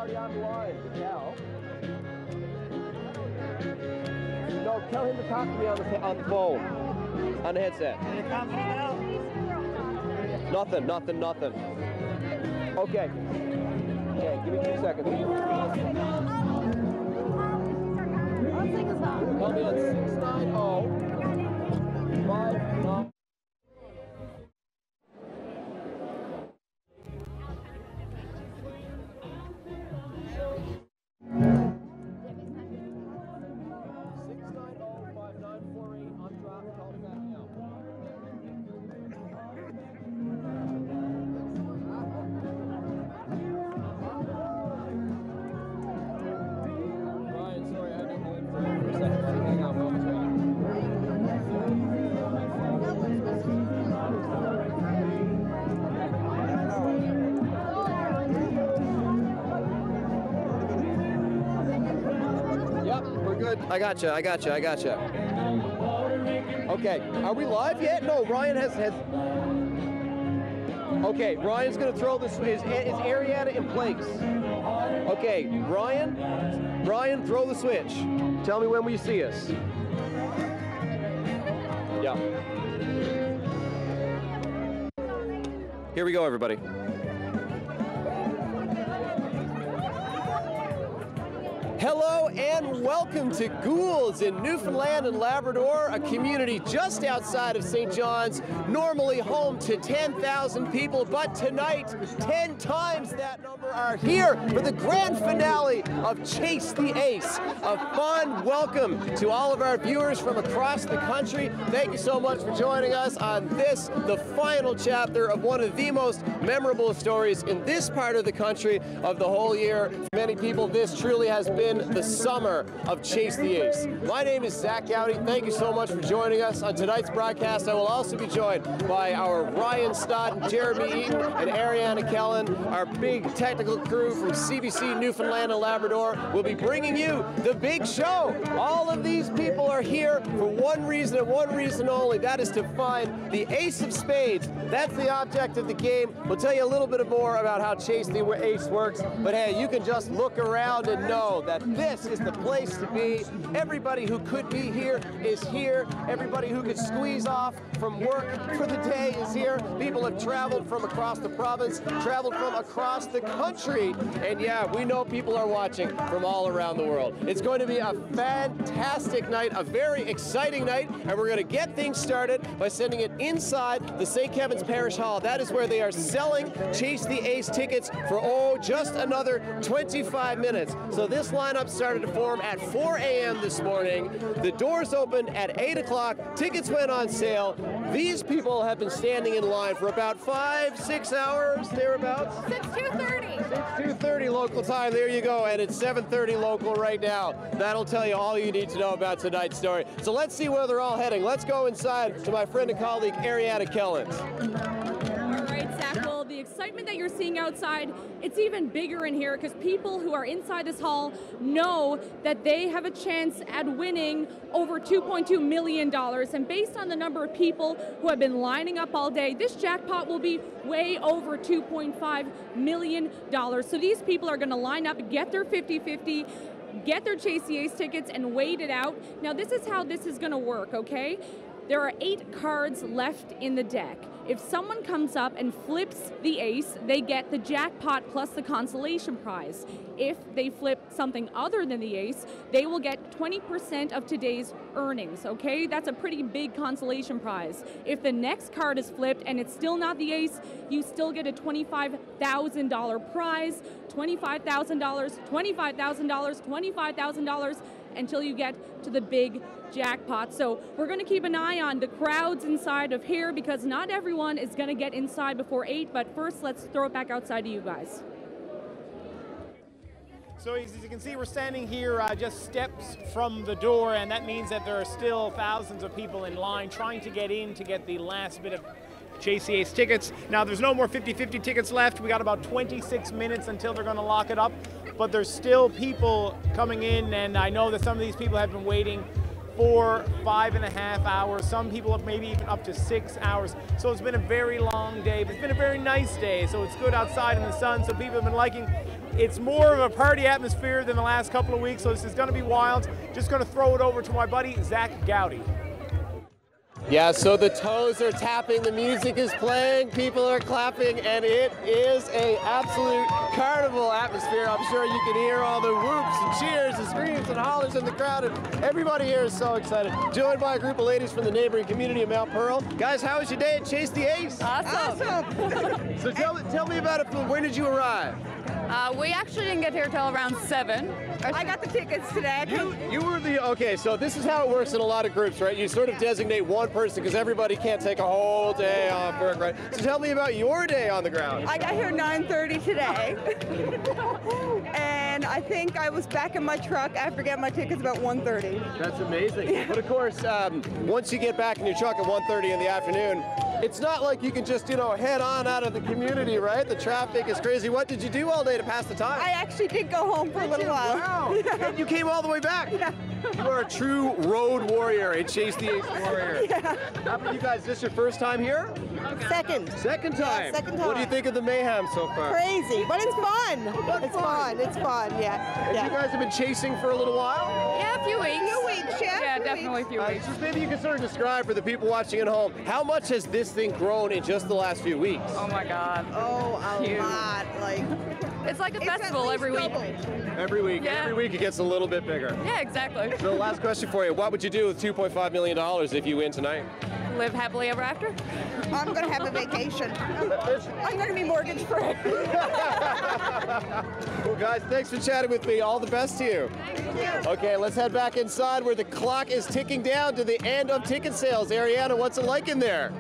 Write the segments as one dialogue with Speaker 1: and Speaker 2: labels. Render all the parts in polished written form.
Speaker 1: Artie, I'm lying to Cal. No, tell him to talk to me on the phone, on the headset.
Speaker 2: Are you confident now?
Speaker 1: Nothing. Okay. Okay, give me 2 seconds. Call me on 690-59. I gotcha. Okay, are we live yet? No, Ryan has. Okay, Ryan's gonna throw this. Is Ariana in place? Okay, Ryan, throw the switch. Tell me when we see us. Yeah. Here we go, everybody. Hello and welcome to Goulds in Newfoundland and Labrador, a community just outside of St. John's, normally home to 10,000 people, but tonight 10 times that number are here for the grand finale of Chase the Ace. A fun welcome to all of our viewers from across the country. Thank you so much for joining us on this, the final chapter of one of the most memorable stories in this part of the country of the whole year. For many people, this truly has been the summer of Chase the Ace. My name is Zach Gowdy. Thank you so much for joining us on tonight's broadcast. I will also be joined by our Ryan Stott, Jeremy Eaton, and Ariana Kellen, our big technical crew from CBC Newfoundland and Labrador. Will be bringing you the big show. All of these people are here for one reason and one reason only. That is to find the Ace of Spades. That's the object of the game. We'll tell you a little bit more about how Chase the Ace works. But hey, you can just look around and know that this is the place to be. Everybody who could be here is here. Everybody who could squeeze off from work for the day is here. People have traveled from across the province, traveled from across the country. And yeah, we know people are watching from all around the world. It's going to be a fantastic night, a very exciting night, and we're going to get things started by sending it inside the St. Kevin's Parish Hall. That is where they are selling Chase the Ace tickets for, just another 25 minutes. So this lineup started to form at 4 a.m. this morning. The doors opened at 8 o'clock. Tickets went on sale. These people have been standing in line for about 5-6 hours, thereabouts.
Speaker 3: Since 2:30.
Speaker 1: Since 2:30 local time. There you go. And it's 7:30 local right now. That'll tell you all you need to know about tonight's story. So let's see where they're all heading. Let's go inside to my friend and colleague, Ariana Kellen.
Speaker 3: All right, Zach. Well, the excitement that you're seeing outside, it's even bigger in here because people who are inside this hall know that they have a chance at winning over $2.2 million. And based on the number of people who have been lining up all day, this jackpot will be way over $2.5 million. So these people are going to line up, get their 50-50, get their Chase the Ace tickets, and wait it out. Now, this is how this is going to work, okay? There are 8 cards left in the deck. If someone comes up and flips the ace, they get the jackpot plus the consolation prize. If they flip something other than the ace, they will get 20% of today's earnings, okay? That's a pretty big consolation prize. If the next card is flipped and it's still not the ace, you still get a $25,000 prize, $25,000, $25,000, $25,000, until you get to the big jackpot. So we're going to keep an eye on the crowds inside of here because not everyone is going to get inside before 8, but first let's throw it back outside to you guys.
Speaker 2: So as you can see, we're standing here just steps from the door, and that means that there are still thousands of people in line trying to get in to get the last bit of Chase the Ace tickets. Now, there's no more 50-50 tickets left. We got about 26 minutes until they're going to lock it up, but there's still people coming in, and I know that some of these people have been waiting 4, 5.5 hours. Some people have maybe even up to 6 hours. So it's been a very long day, but it's been a very nice day. So it's good outside in the sun. So people have been liking. It's more of a party atmosphere than the last couple of weeks. So this is going to be wild. Just going to throw it over to my buddy Zach Gowdy.
Speaker 1: Yeah, so the toes are tapping, the music is playing, people are clapping, and it is an absolute carnival atmosphere. I'm sure you can hear all the whoops and cheers and screams and hollers in the crowd, and everybody here is so excited. Joined by a group of ladies from the neighboring community of Mount Pearl. Guys, how was your day at Chase the Ace?
Speaker 3: Awesome.
Speaker 1: So tell me about it. When did you arrive?
Speaker 4: We actually didn't get here till around 7.
Speaker 5: I got the tickets today.
Speaker 1: You were the, okay, so this is how it works in a lot of groups, right? You sort of designate one person because everybody can't take a whole day off work, right? So tell me about your day on the ground.
Speaker 5: I got here 9:30 today. And I think I was back in my truck after getting my tickets about 1:30.
Speaker 1: That's amazing. Yeah. But of course, once you get back in your truck at 1:30 in the afternoon, it's not like you can just, head on out of the community, right? The traffic is crazy. What did you do all day to pass the time?
Speaker 5: I actually did go home for a little while.
Speaker 1: Wow. Yeah. You came all the way back.
Speaker 5: Yeah.
Speaker 1: You are a true road warrior, a Chase the Ace warrior.
Speaker 5: Yeah.
Speaker 1: How about you guys? Is this your first time here?
Speaker 5: Second.
Speaker 1: Second time?
Speaker 5: Yeah, second time.
Speaker 1: What do you think of the mayhem so far?
Speaker 5: Crazy, but it's fun. It's fun. It's fun, yeah.
Speaker 1: And you guys have been chasing for a little while?
Speaker 4: Yeah, a few weeks. Yeah, definitely a few weeks.
Speaker 1: Just maybe you can sort of describe for the people watching at home, how much has this thing grown in just the last few weeks?
Speaker 4: Oh my God.
Speaker 5: Oh, a
Speaker 4: Huge.
Speaker 5: lot.
Speaker 4: It's like a festival every week.
Speaker 1: Every week.
Speaker 4: Yeah.
Speaker 1: Every week it gets a little bit bigger.
Speaker 4: Yeah, exactly.
Speaker 1: So last question for you. What would you do with $2.5 million if you win tonight?
Speaker 4: Live happily ever after.
Speaker 5: I'm going to have a vacation. I'm going to be mortgage free.
Speaker 1: Well, guys, thanks for chatting with me. All the best to you.
Speaker 5: Thank you.
Speaker 1: Okay, let's head back inside where the clock is ticking down to the end of ticket sales. Ariana, what's it like in there?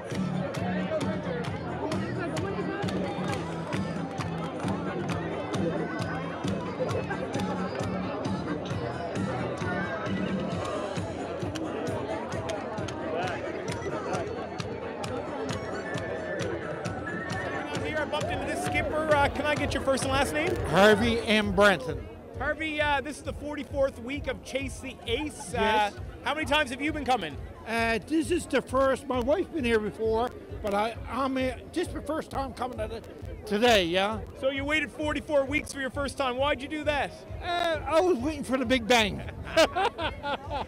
Speaker 2: Bumped into this skipper. Can I get your first and last name?
Speaker 6: Harvey M. Brenton.
Speaker 2: Harvey, this is the 44th week of Chase the Ace.
Speaker 6: Yes.
Speaker 2: How many times have you been coming?
Speaker 6: This is the first. My wife's been here before, but I'm just the first time coming at it today. Yeah.
Speaker 2: So you waited 44 weeks for your first time. Why'd you do that?
Speaker 6: I was waiting for the big bang.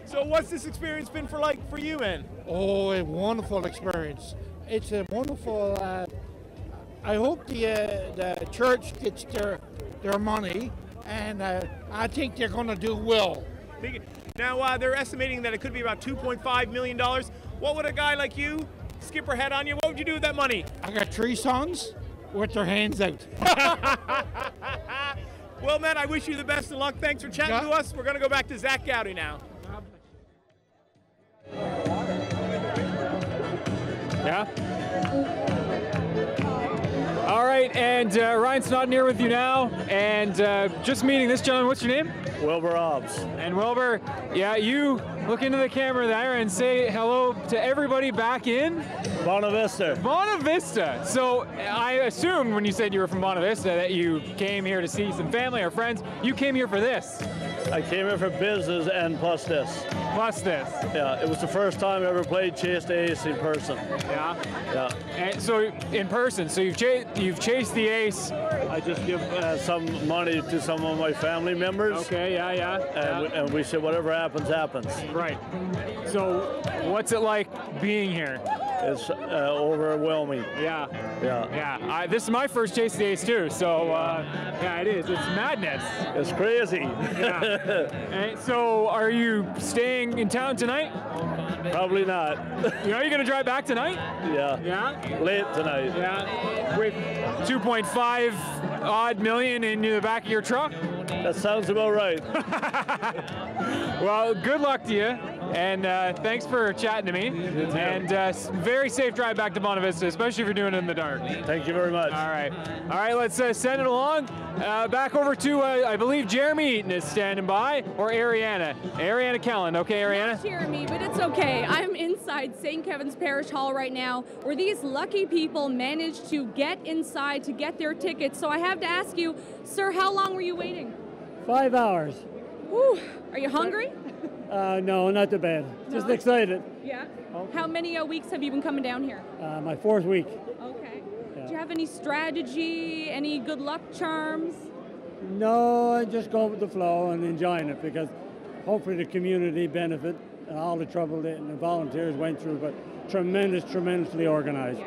Speaker 2: So what's this experience been for you, man?
Speaker 6: Oh, a wonderful experience. It's a wonderful. I hope the church gets their money, and I think they're going to do well.
Speaker 2: Now, they're estimating that it could be about $2.5 million. What would a guy like you, skipper, had on you? What would you do with that money?
Speaker 6: I got 3 sons with their hands out.
Speaker 2: Well, man, I wish you the best of luck. Thanks for chatting to us. We're going to go back to Zach Gowdy now.
Speaker 7: Yeah? All right, and Ryan Snodden here with you now, and just meeting this gentleman. What's your name?
Speaker 8: Wilbur Hobbs.
Speaker 7: And Wilbur, yeah, you look into the camera there and say hello to everybody back in
Speaker 8: Bonavista. Vista.
Speaker 7: Bonavista. Vista. So I assumed when you said you were from Bonavista Vista that you came here to see some family or friends. You came here for this.
Speaker 8: I came here for business and plus this.
Speaker 7: Plus this.
Speaker 8: Yeah, it was the first time I ever played Chase the Ace in person.
Speaker 7: Yeah.
Speaker 8: Yeah.
Speaker 7: And so in person, so you've chased the ace.
Speaker 8: I just give some money to some of my family members.
Speaker 7: Okay. Yeah.
Speaker 8: And we said whatever happens, happens.
Speaker 7: Right. So what's it like being here?
Speaker 8: It's overwhelming.
Speaker 7: Yeah.
Speaker 8: Yeah.
Speaker 7: This is my first Chase the Ace too, so yeah, it is. It's madness.
Speaker 8: It's crazy.
Speaker 7: Yeah. And so, are you staying in town tonight?
Speaker 8: Probably not.
Speaker 7: You're gonna drive back tonight?
Speaker 8: Yeah.
Speaker 7: Yeah.
Speaker 8: Late tonight.
Speaker 7: Yeah. With 2.5 odd million in the back of your truck?
Speaker 8: That sounds about right.
Speaker 7: Well, good luck to you, and thanks for chatting to me. And very safe drive back to Bonavista Vista, especially if you're doing it in the dark.
Speaker 8: Thank you very much.
Speaker 7: All right, let's send it along. Back over to, I believe Jeremy Eaton is standing by, or Ariana. Ariana Kelland. Okay, Ariana?
Speaker 3: Not Jeremy, but it's okay. I'm inside St. Kevin's Parish Hall right now, where these lucky people managed to get inside to get their tickets. So I have to ask you, sir, how long were you waiting?
Speaker 9: 5 hours.
Speaker 3: Whew. Are you hungry?
Speaker 9: No, not too bad. Just
Speaker 3: No?
Speaker 9: excited.
Speaker 3: Yeah. How many weeks have you been coming down here?
Speaker 9: My 4th week.
Speaker 3: Okay.
Speaker 9: Yeah.
Speaker 3: Do you have any strategy, any good luck charms?
Speaker 9: No, I just go with the flow and enjoying it because hopefully the community benefit and all the trouble that the volunteers went through, but tremendously organized.
Speaker 3: Yeah.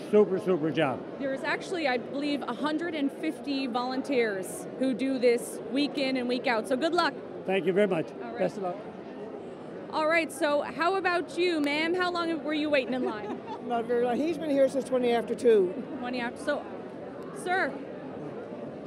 Speaker 9: Super job.
Speaker 3: There's actually, I believe, 150 volunteers who do this week in and week out. So good luck.
Speaker 9: Thank you very much.
Speaker 3: All right.
Speaker 9: Best of luck.
Speaker 3: All right, so how about you, ma'am? How long were you waiting in line?
Speaker 10: Not very long. He's been here since 20 after 2.
Speaker 3: 20 after. So, sir,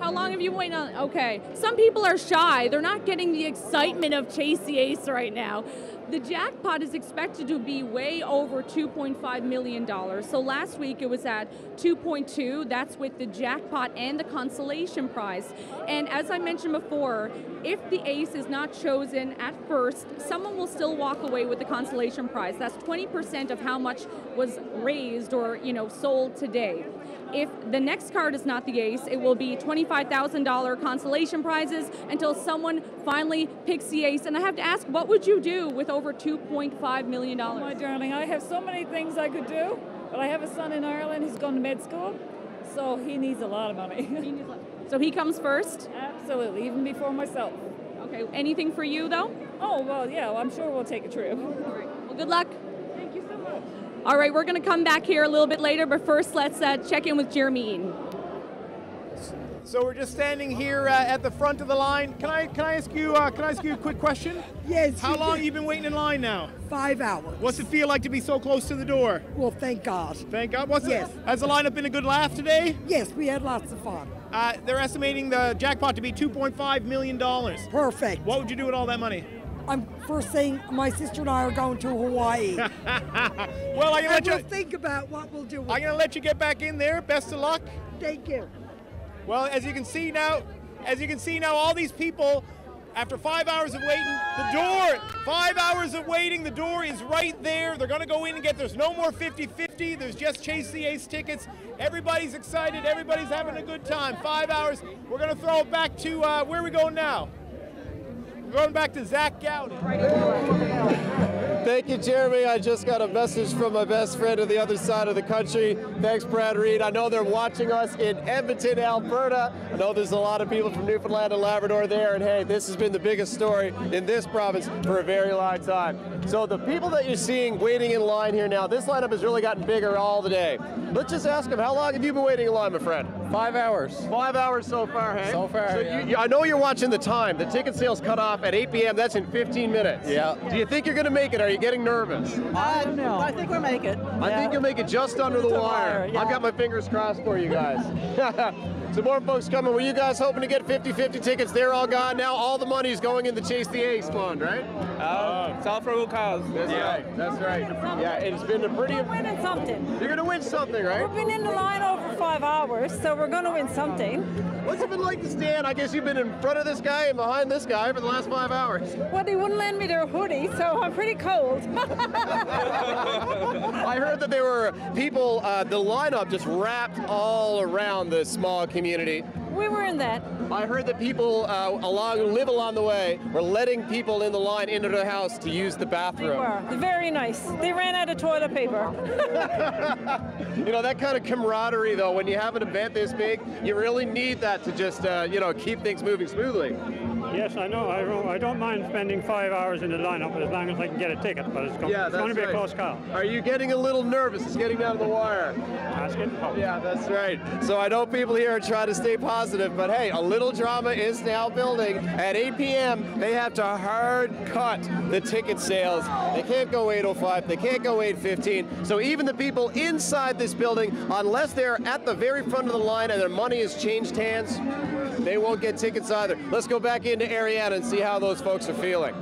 Speaker 3: how long have you been waiting on? Okay. Some people are shy. They're not getting the excitement of Chase the Ace right now. The jackpot is expected to be way over $2.5 million. So last week it was at 2.2. That's with the jackpot and the consolation prize. And as I mentioned before, if the ace is not chosen at first, someone will still walk away with the consolation prize. That's 20% of how much was raised or, sold today. If the next card is not the ace, it will be $25,000 consolation prizes until someone finally picks the ace. And I have to ask, what would you do with over $2.5 million?
Speaker 11: Oh, my darling, I have so many things I could do, but I have a son in Ireland who's going to med school, so he needs a lot of money.
Speaker 3: So he comes first?
Speaker 11: Absolutely, even before myself.
Speaker 3: Okay, anything for you though?
Speaker 11: Oh, well, yeah, well, I'm sure we'll take a trip.
Speaker 3: All right, well, good luck.
Speaker 11: Thank you so much.
Speaker 3: All right, we're going to come back here a little bit later, but first let's check in with Jeremy Eaton.
Speaker 2: So we're just standing here at the front of the line. Can I ask you a quick question?
Speaker 10: Yes.
Speaker 2: How long have you been waiting in line now?
Speaker 10: 5 hours.
Speaker 2: What's it feel like to be so close to the door?
Speaker 10: Well, thank God.
Speaker 2: Thank God.
Speaker 10: Yes.
Speaker 2: Has the lineup been a good laugh today?
Speaker 10: Yes, we had lots of fun.
Speaker 2: They're estimating the jackpot to be $2.5 million.
Speaker 10: Perfect.
Speaker 2: What would you do with all that money?
Speaker 10: First thing, my sister and I are going to Hawaii.
Speaker 2: Well,
Speaker 10: we'll think about what we'll do with
Speaker 2: I'm going to let you get back in there. Best of luck.
Speaker 10: Thank you.
Speaker 2: Well, as you can see now, all these people, after 5 hours of waiting, the door is right there. They're going to go in and there's no more 50-50. There's just Chase the Ace tickets. Everybody's excited. Everybody's having a good time. 5 hours. We're going to throw it back to, where are we going now? We're going back to Zach Gowdy.
Speaker 1: Thank you, Jeremy. I just got a message from my best friend on the other side of the country. Thanks, Brad Reed. I know they're watching us in Edmonton, Alberta. I know there's a lot of people from Newfoundland and Labrador there, and hey, this has been the biggest story in this province for a very long time. So the people that you're seeing waiting in line here now, this lineup has really gotten bigger all the day. Let's just ask them, how long have you been waiting in line, my friend?
Speaker 12: 5 hours.
Speaker 1: 5 hours so far, hey?
Speaker 12: So far,
Speaker 1: so
Speaker 12: yeah.
Speaker 1: I know you're watching the time. The ticket sales cut off at 8 p.m. That's in 15 minutes.
Speaker 12: Yeah.
Speaker 1: Do you think you're going to make it? Are you getting nervous?
Speaker 12: I don't know.
Speaker 5: I think we'll make it.
Speaker 1: I think you'll make it just under the wire.
Speaker 5: Yeah.
Speaker 1: I've got my fingers crossed for you guys. Some more folks coming. Were you guys hoping to get 50-50 tickets? They're all gone now. All the money's going in the Chase the Ace fund, right?
Speaker 12: It's all for a good cause.
Speaker 1: That's right. That's right. Yeah, it's been a pretty...
Speaker 13: We're winning something.
Speaker 1: You're going to win something, right?
Speaker 13: We've been in the line over 5 hours, so we're going to win something.
Speaker 1: What's it been like to stand? I guess you've been in front of this guy and behind this guy for the last 5 hours.
Speaker 13: Well, they wouldn't lend me their hoodie, so I'm pretty cold.
Speaker 1: I heard that there were people, the lineup just wrapped all around the small community.
Speaker 13: We were in that.
Speaker 1: I heard that people who live along the way were letting people in the line into their house to use the bathroom.
Speaker 13: They were. Very nice. They ran out of toilet paper.
Speaker 1: You know, that kind of camaraderie, though, when you have an event this big, you really need that to just, keep things moving smoothly.
Speaker 9: Yes, I know. I don't mind spending 5 hours in the lineup as long as I can get a ticket, but it's going to be a close call.
Speaker 1: Are you getting a little nervous? It's getting down to the wire.
Speaker 9: That's getting close.
Speaker 1: Yeah, that's right. So I know people here are trying to stay positive, but hey, a little drama is now building. At 8 p.m., they have to hard cut the ticket sales. They can't go 8:05. They can't go 8:15. So even the people inside this building, unless they're at the very front of the line and their money has changed hands, they won't get tickets either. Let's go back into Ariana and see how those folks are feeling.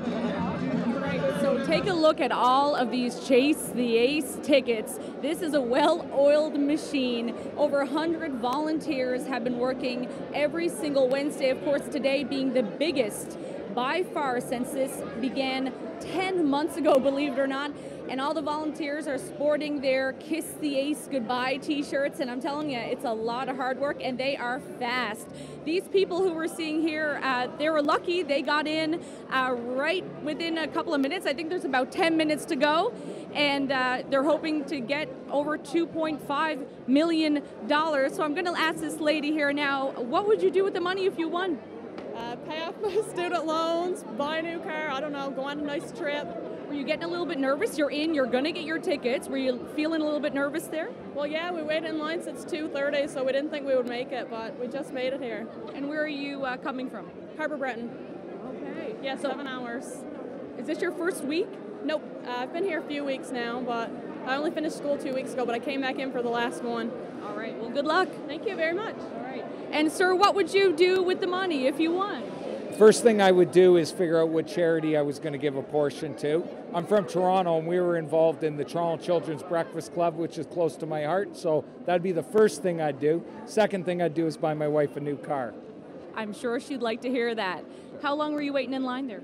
Speaker 3: So take a look at all of these Chase the Ace tickets. This is a well-oiled machine. Over 100 volunteers have been working every single Wednesday, of course today being the biggest by far since this began 10 months ago, believe it or not. And all the volunteers are sporting their Kiss the Ace Goodbye t-shirts, and I'm telling you, it's a lot of hard work, and they are fast. These people who we're seeing here, they were lucky. They got in right within a couple of minutes. I think there's about 10 minutes to go, and they're hoping to get over $2.5 million. So I'm going to ask this lady here now, what would you do with the money if you won?
Speaker 14: Pay off my student loans, buy a new car, I don't know, go on a nice trip.
Speaker 3: Were you getting a little bit nervous? You're in, you're going to get your tickets. Were you feeling a little bit nervous there?
Speaker 14: Well, yeah, we waited in line since 2:30, so we didn't think we would make it, but we just made it here.
Speaker 3: And where are you coming from?
Speaker 14: Harbor Breton.
Speaker 3: Okay.
Speaker 14: Yeah, so 7 hours.
Speaker 3: Is this your first week?
Speaker 14: Nope. I've been here a few weeks now, but I only finished school 2 weeks ago, but I came back in for the last one.
Speaker 3: All right. Well, good luck.
Speaker 14: Thank you very much.
Speaker 3: All right. And, sir, what would you do with the money if you won?
Speaker 15: First thing I would do is figure out what charity I was going to give a portion to. I'm from Toronto, and we were involved in the Toronto Children's Breakfast Club, which is close to my heart, so that'd be the first thing I'd do. Second thing I'd do is buy my wife a new car.
Speaker 3: I'm sure she'd like to hear that. How long were you waiting in line there?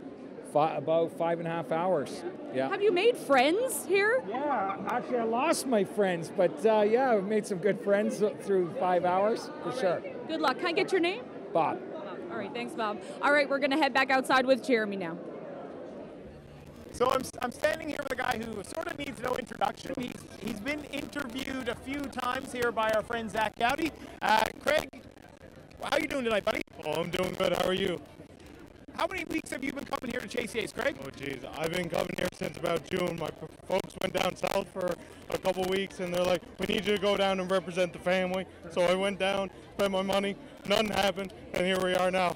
Speaker 15: About 5.5 hours. Yeah.
Speaker 3: Have you made friends here?
Speaker 15: Yeah, actually I lost my friends, but yeah, I've made some good friends through 5 hours, for sure.
Speaker 3: Good luck. Can I get your name?
Speaker 15: Bob.
Speaker 3: All right, thanks, Bob. All right, we're going to head back outside with Jeremy now.
Speaker 2: So I'm standing here with a guy who sort of needs no introduction. He's been interviewed a few times here by our friend Zach Gowdy. Craig, how are you doing tonight, buddy?
Speaker 16: Oh, I'm doing good. How are you?
Speaker 2: How many weeks have you been coming here to Chase the Ace, Craig?
Speaker 16: Oh, geez. I've been coming here since about June. My folks went down south for a couple weeks, and they're like, we need you to go down and represent the family. So I went down, spent my money, nothing happened, and here we are now.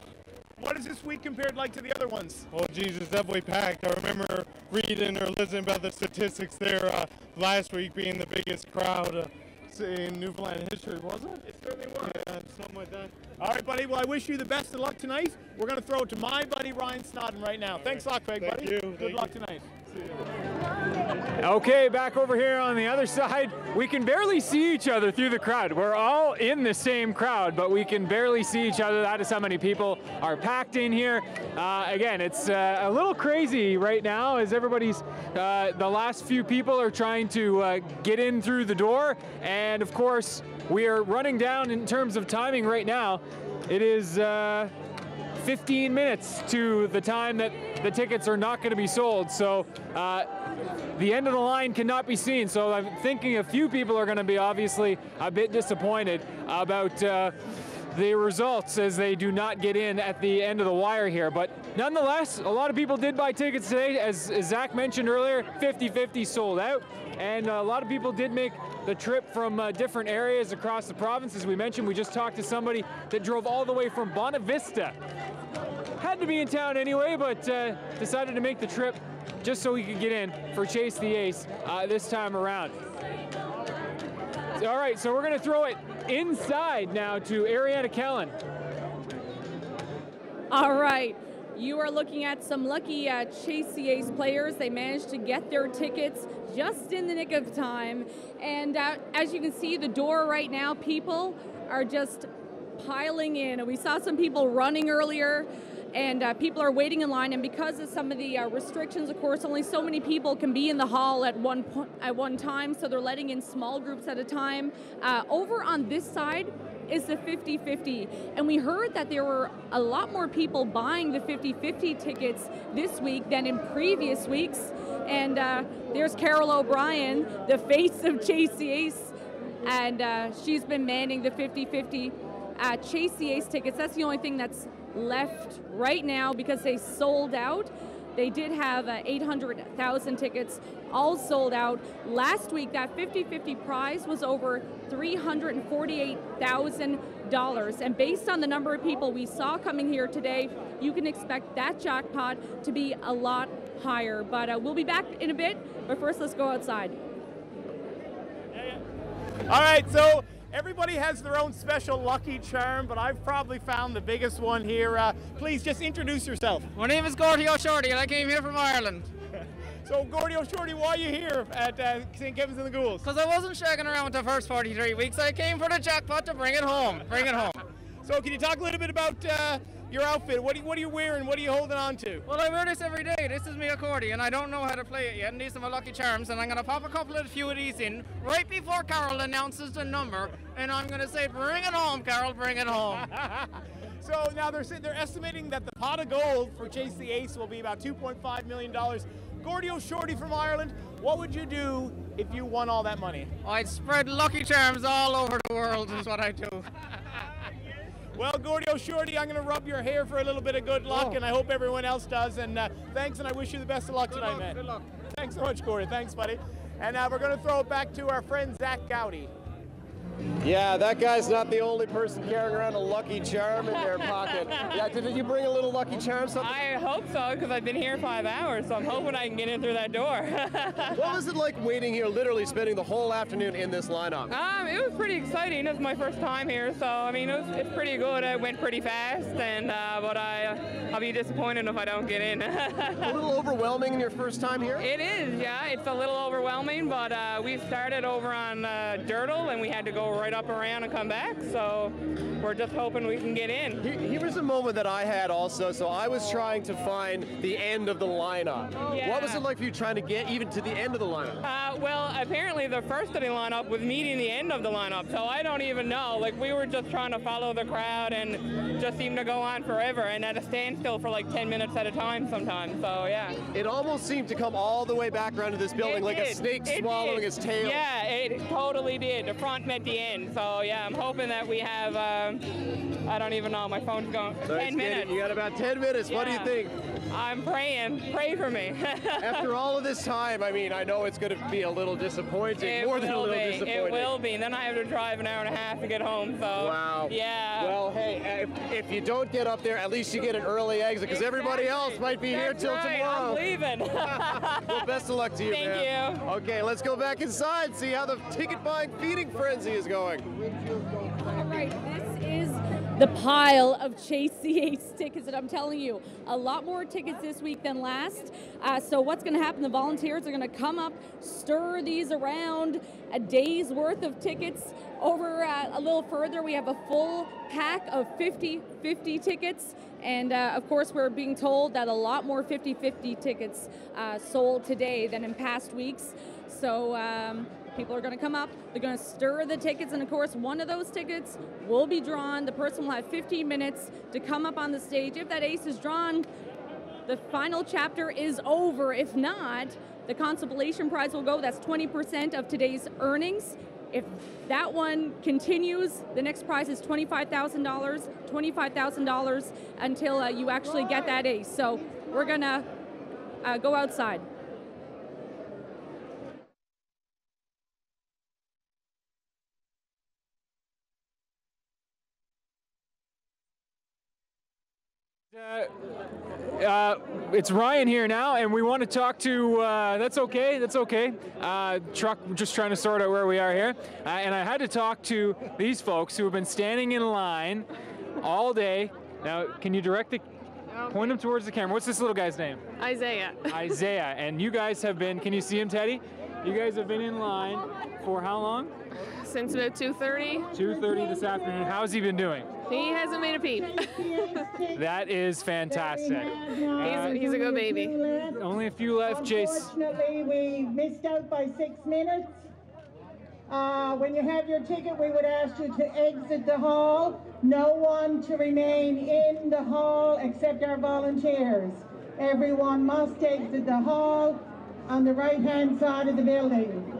Speaker 2: What is this week compared like to the other ones?
Speaker 16: Oh, geez, it's definitely packed. I remember reading or listening about the statistics there last week being the biggest crowd in Newfoundland history, wasn't it?
Speaker 2: It certainly was.
Speaker 16: Yeah, something like that.
Speaker 2: All right, buddy. Well, I wish you the best of luck tonight. We're going to throw it to my buddy Ryan Snodden right now. Thanks a lot, Craig, buddy.
Speaker 16: Thank you.
Speaker 2: Good luck tonight.
Speaker 7: Okay, back over here on the other side. We can barely see each other through the crowd. We're all in the same crowd, but we can barely see each other. That is how many people are packed in here. Again, it's a little crazy right now as everybody's, the last few people are trying to get in through the door. And of course, we are running down in terms of timing right now. It is 15 minutes to the time that the tickets are not going to be sold. So the end of the line cannot be seen. So I'm thinking a few people are going to be obviously a bit disappointed about the results as they do not get in at the end of the wire here. But nonetheless, a lot of people did buy tickets today. As Zach mentioned earlier, 50-50 sold out. And a lot of people did make the trip from different areas across the province. As we mentioned, we just talked to somebody that drove all the way from Bonavista. Had to be in town anyway, but decided to make the trip just so he could get in for Chase the Ace this time around. All right, so we're going to throw it inside now to Ariana Kellen.
Speaker 3: All right. You are looking at some lucky Chase the Ace players. They managed to get their tickets just in the nick of time. And as you can see, the door right now, people are just piling in. We saw some people running earlier, and people are waiting in line. And because of some of the restrictions, of course, only so many people can be in the hall at one time, so they're letting in small groups at a time. Over on this side is the 50-50, and we heard that there were a lot more people buying the 50-50 tickets this week than in previous weeks. And there's Carol O'Brien, the face of Chase the Ace, and she's been manning the 50-50 Chase the Ace tickets. That's the only thing that's left right now because they sold out. They did have 800,000 tickets, all sold out. Last week, that 50-50 prize was over $348,000. And based on the number of people we saw coming here today, you can expect that jackpot to be a lot higher. But we'll be back in a bit, but first let's go outside.
Speaker 2: All right, so everybody has their own special lucky charm, but I've probably found the biggest one here. Please just introduce yourself.
Speaker 17: My name is Gordy O'Shorty and I came here from Ireland.
Speaker 2: So Gordy O'Shorty, why are you here at St. Kevin's and the Goulds?
Speaker 17: Because I wasn't shagging around with the first 43 weeks. I came for the jackpot to bring it home. Bring it home.
Speaker 2: So can you talk a little bit about your outfit? What are you wearing? What are you holding on to?
Speaker 17: Well, I wear this every day. This is my accordion. I don't know how to play it yet, and these are my lucky charms, and I'm going to pop a few of these in right before Carol announces the number, and I'm going to say, bring it home, Carol, bring it home.
Speaker 2: So now they're estimating that the pot of gold for Chase the Ace will be about $2.5 million. Gordy O'Shorty from Ireland, what would you do if you won all that money?
Speaker 17: I'd spread lucky charms all over the world is what I do.
Speaker 2: Well, Gordy O'Shorty, I'm going to rub your hair for a little bit of good luck, and I hope everyone else does. And thanks, and I wish you the best of luck tonight, man.
Speaker 17: Good luck.
Speaker 2: Thanks so much, Gordy. Thanks, buddy. And we're going to throw it back to our friend Zach Gowdy.
Speaker 1: Yeah, that guy's not the only person carrying around a Lucky Charm in their pocket. Yeah, did you bring a little Lucky Charm? Something?
Speaker 18: I hope so, because I've been here 5 hours, so I'm hoping I can get in through that door.
Speaker 1: What was it like waiting here, literally spending the whole afternoon in this lineup?
Speaker 18: It was pretty exciting. It was my first time here, so I mean, it's pretty good. It went pretty fast, and but I'll be disappointed if I don't get in.
Speaker 1: A little overwhelming in your first time here?
Speaker 18: It is, yeah. It's a little overwhelming, but we started over on Dirtle, and we had to go right up around and come back, so we're just hoping we can get in.
Speaker 1: Here was a moment that I had also. So I was trying to find the end of the lineup.
Speaker 18: Yeah.
Speaker 1: What was it like for you trying to get even to the end of the lineup?
Speaker 18: Well, apparently the first of the lineup was meeting the end of the lineup, so I don't even know. Like, we were just trying to follow the crowd and just seemed to go on forever, and at a standstill for like 10 minutes at a time sometimes, so yeah.
Speaker 1: It almost seemed to come all the way back around to this building like a snake swallowing its tail.
Speaker 18: Yeah, it totally did. The front met the end. So yeah, I'm hoping that we have, I don't even know, my phone's going,
Speaker 1: so
Speaker 18: 10 minutes.
Speaker 1: You got about 10 minutes. Yeah. What do you think?
Speaker 18: I'm praying. Pray for me.
Speaker 1: After all of this time, I mean, I know it's going to be a little disappointing, more than a little disappointing.
Speaker 18: It will be. Then I have to drive an hour and a half to get home, so.
Speaker 1: Wow.
Speaker 18: Yeah.
Speaker 1: Well, hey, if you don't get up there, at least you get an early exit, because everybody else might be here till tomorrow.
Speaker 18: I'm leaving.
Speaker 1: Well, best of luck to you, man.
Speaker 18: Thank you.
Speaker 1: Okay, let's go back inside and see how the ticket buying feeding frenzy is going.
Speaker 3: All right, this is the pile of Chase the Ace tickets that I'm telling you. A lot more tickets this week than last. So what's going to happen? The volunteers are going to come up, stir these around. A day's worth of tickets. Over a little further, we have a full pack of 50-50 tickets. And of course, we're being told that a lot more 50-50 tickets sold today than in past weeks. So people are going to come up, they're going to stir the tickets, and of course, one of those tickets will be drawn. The person will have 15 minutes to come up on the stage. If that ace is drawn, the final chapter is over. If not, the consolation prize will go. That's 20% of today's earnings. If that one continues, the next prize is $25,000 until you actually get that ace. So we're going to go outside.
Speaker 7: It's Ryan here now, and we want to talk to, that's okay, Truck, just trying to sort out where we are here. And I had to talk to these folks who have been standing in line all day. Now, can you point them towards the camera? What's this little guy's name?
Speaker 19: Isaiah.
Speaker 7: Isaiah, and you guys have been, can you see him, Teddy? You guys have been in line for how long?
Speaker 19: Since about 2:30.
Speaker 7: 2:30 this afternoon. How's he been doing?
Speaker 19: He hasn't made a peep.
Speaker 7: That is fantastic.
Speaker 19: He's a good baby.
Speaker 7: Only a few left, Chase.
Speaker 20: Unfortunately, we missed out by 6 minutes. When you have your ticket, we would ask you to exit the hall. No one to remain in the hall except our volunteers. Everyone must exit the hall on the right-hand side of the building.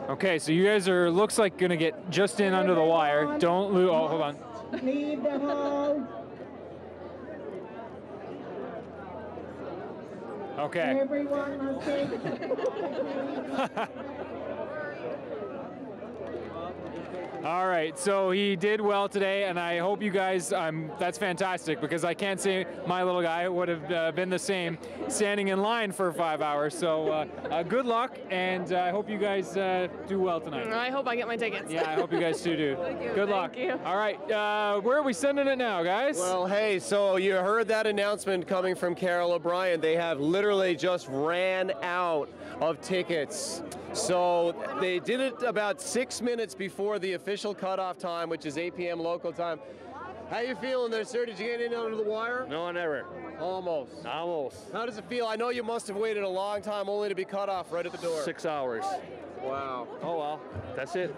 Speaker 7: Okay, so you guys are, looks like, going to get just in under the wire. Don't lose, oh, hold on.
Speaker 20: Leave the hall.
Speaker 7: Okay.
Speaker 20: Everyone must exit.
Speaker 7: All right, so he did well today, and I hope you guys, that's fantastic, because I can't say my little guy would have been the same standing in line for 5 hours. So good luck, and I hope you guys do well tonight.
Speaker 19: I hope I get my tickets.
Speaker 7: Yeah, I hope you guys do.
Speaker 19: Thank you.
Speaker 7: Good luck.
Speaker 19: Thank you.
Speaker 7: All right, where are we sending it now, guys?
Speaker 1: Well, hey, so you heard that announcement coming from Carol O'Brien. They have literally just ran out of tickets. So they did it about 6 minutes before the official official cutoff time, which is 8 p.m. local time. How you feeling there, sir? Did you get in under the wire?
Speaker 8: No, never.
Speaker 1: Almost.
Speaker 8: Almost.
Speaker 1: How does it feel? I know you must have waited a long time only to be cut off right at the door.
Speaker 8: 6 hours.
Speaker 1: Wow.
Speaker 8: Oh well, that's it.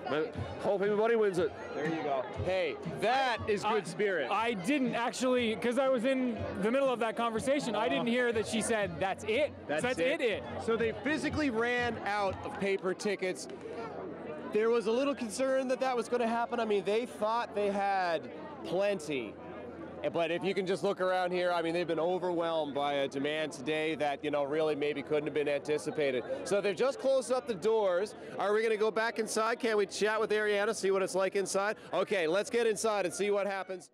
Speaker 8: Hope everybody wins it.
Speaker 1: There you go. Hey, that is good spirit.
Speaker 7: I didn't actually, because I was in the middle of that conversation, I didn't hear that she said, that's it. That's it.
Speaker 1: So they physically ran out of paper tickets. There was a little concern that was going to happen. I mean, they thought they had plenty. But if you can just look around here, I mean, they've been overwhelmed by a demand today that, you know, really maybe couldn't have been anticipated. So they've just closed up the doors. Are we going to go back inside? Can we chat with Ariana, see what it's like inside? Okay, let's get inside and see what happens.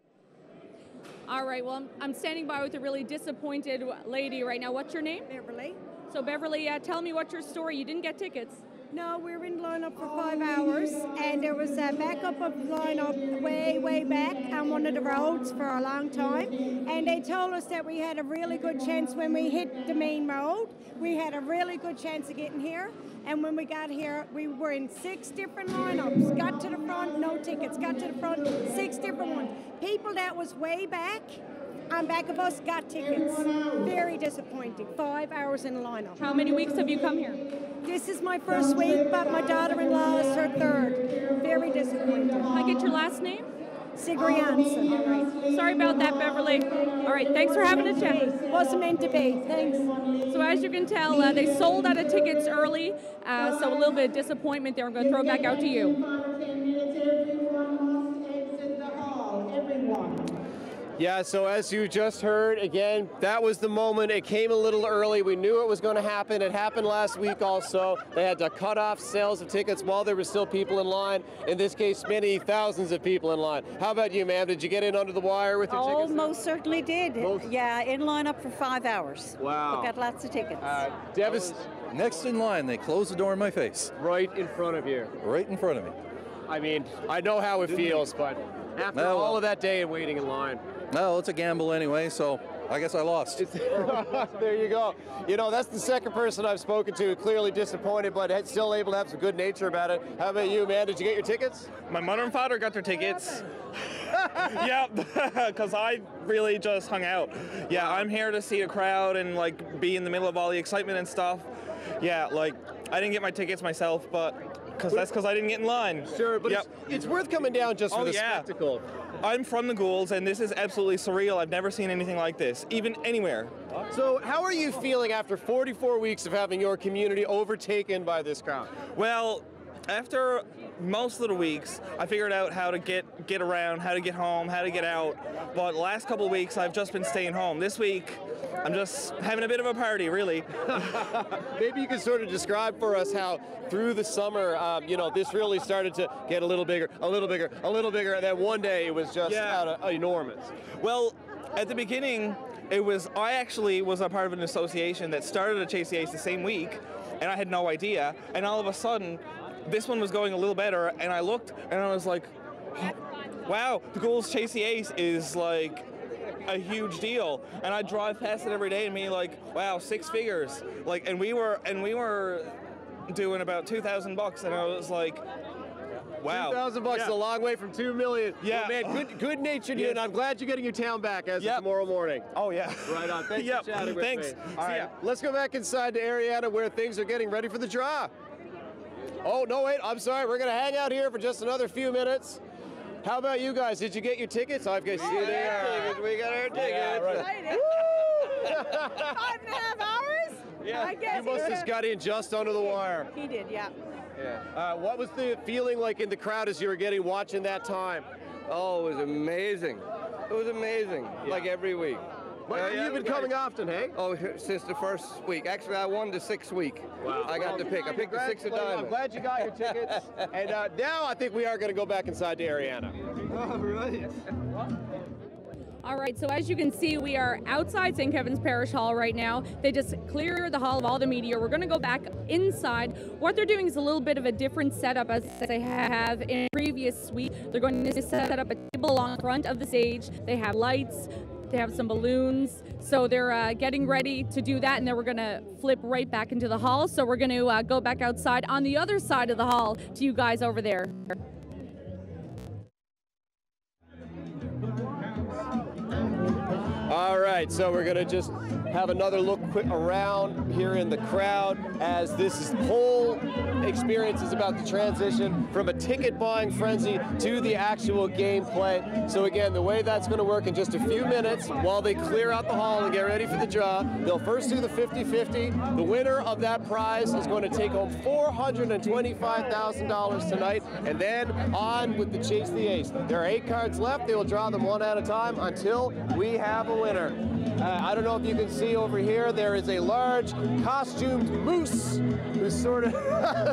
Speaker 3: All right, well, I'm standing by with a really disappointed lady right now. What's your name?
Speaker 10: Beverly.
Speaker 3: So Beverly, tell me what's your story. You didn't get tickets.
Speaker 10: No, we were in line up for 5 hours, and there was a backup of line up way back on one of the roads for a long time. And they told us that we had a really good chance when we hit the main road. We had a really good chance of getting here. And when we got here, we were in 6 different lineups. Got to the front, no tickets. Got to the front, 6 different ones. People that was way back on back of us got tickets. Very disappointing. 5 hours in a lineup.
Speaker 3: How many weeks have you come here?
Speaker 10: This is my first week, but my daughter-in-law is her 3rd. Very disappointing.
Speaker 3: Can I get your last name?
Speaker 10: Sigrianson.
Speaker 3: All right. Sorry about that, Beverly. All right, thanks for having a chat.
Speaker 10: Wasn't meant to be. Thanks.
Speaker 3: So as you can tell, they sold out of tickets early, so a little bit of disappointment there. I'm going to throw it back out to you.
Speaker 1: Yeah, so as you just heard, again, that was the moment. It came a little early. We knew it was going to happen. It happened last week also. They had to cut off sales of tickets while there were still people in line. In this case, many thousands of people in line. How about you, ma'am? Did you get in under the wire with your tickets?
Speaker 21: Most certainly did. Yeah, in line up for 5 hours.
Speaker 1: Wow.
Speaker 21: We got lots of tickets.
Speaker 22: Next in line, they closed the door in my face.
Speaker 1: Right in front of you.
Speaker 22: Right in front of me.
Speaker 1: I mean, I know how it feels, but after all of that day and waiting in line.
Speaker 22: No, it's a gamble anyway, so I guess I lost.
Speaker 1: There you go. You know, that's the second person I've spoken to, clearly disappointed, but still able to have some good nature about it. How about you, man? Did you get your tickets?
Speaker 23: My mother and father got their tickets. Yeah, because I really just hung out. Yeah, I'm here to see a crowd and, like, be in the middle of all the excitement and stuff. Yeah, like, I didn't get my tickets myself, but that's because I didn't get in line.
Speaker 1: Sure, but it's worth coming down just for the spectacle.
Speaker 23: I'm from the Goulds, and this is absolutely surreal. I've never seen anything like this, even anywhere.
Speaker 1: So how are you feeling after 44 weeks of having your community overtaken by this crowd?
Speaker 23: Well, after most of the weeks, I figured out how to get around, how to get home, how to get out. But the last couple of weeks, I've just been staying home. This week, I'm just having a bit of a party, really.
Speaker 1: Maybe you could sort of describe for us how through the summer, you know, this really started to get a little bigger, a little bigger, a little bigger, and then one day it was just enormous.
Speaker 23: Well, at the beginning, I actually was a part of an association that started a Chase the Ace the same week, and I had no idea. And all of a sudden, this one was going a little better, and I looked, and I was like, wow, the Goulds Chase the Ace is like a huge deal. And I drive past it every day and be like, wow, 6 figures. Like, and we were doing about $2,000, and I was like, wow.
Speaker 1: $2,000 is a long way from $2 million.
Speaker 23: Yeah.
Speaker 1: Well, man, good natured you, and I'm glad you're getting your town back as of tomorrow morning.
Speaker 23: Oh, yeah.
Speaker 1: Right on. Thanks for chatting with me. All right,
Speaker 23: ya.
Speaker 1: let's go back inside to Ariana where things are getting ready for the draw. Oh, no, wait, I'm sorry. We're going to hang out here for just another few minutes. How about you guys? Did you get your tickets? I've got tickets.
Speaker 12: We got our tickets.
Speaker 1: Yeah, right.
Speaker 5: 5.5 hours?
Speaker 1: Yeah,
Speaker 5: I guess
Speaker 1: you must have got in just under the wire.
Speaker 5: He did, yeah.
Speaker 1: Yeah. What was the feeling like in the crowd as you were watching that time?
Speaker 12: Oh, it was amazing. It was amazing, like every week.
Speaker 1: You've been coming often, hey?
Speaker 12: Oh, since the first week. Actually, I won the 6th week. Wow. I got to pick. I picked the 6 of diamonds.
Speaker 1: I'm glad you got your tickets. And now I think we are going to go back inside to Ariana.
Speaker 12: All right.
Speaker 3: All right, so as you can see, we are outside St. Kevin's Parish Hall right now. They just cleared the hall of all the media. We're going to go back inside. What they're doing is a little bit of a different setup as they have in previous week. They're going to set up a table along front of the stage. They have lights. They have some balloons. So they're getting ready to do that, and then we're going to flip right back into the hall. So we're going to go back outside on the other side of the hall to you guys over there.
Speaker 1: All right, so we're going to just have another look quick around here in the crowd as this whole experience is about to transition from a ticket buying frenzy to the actual gameplay. So again, the way that's going to work in just a few minutes while they clear out the hall and get ready for the draw, they'll first do the 50-50. The winner of that prize is going to take home $425,000 tonight, and then on with the Chase the Ace. There are 8 cards left. They will draw them one at a time until we have a winner. I don't know if you can see over here, there is a large costumed moose who's sort of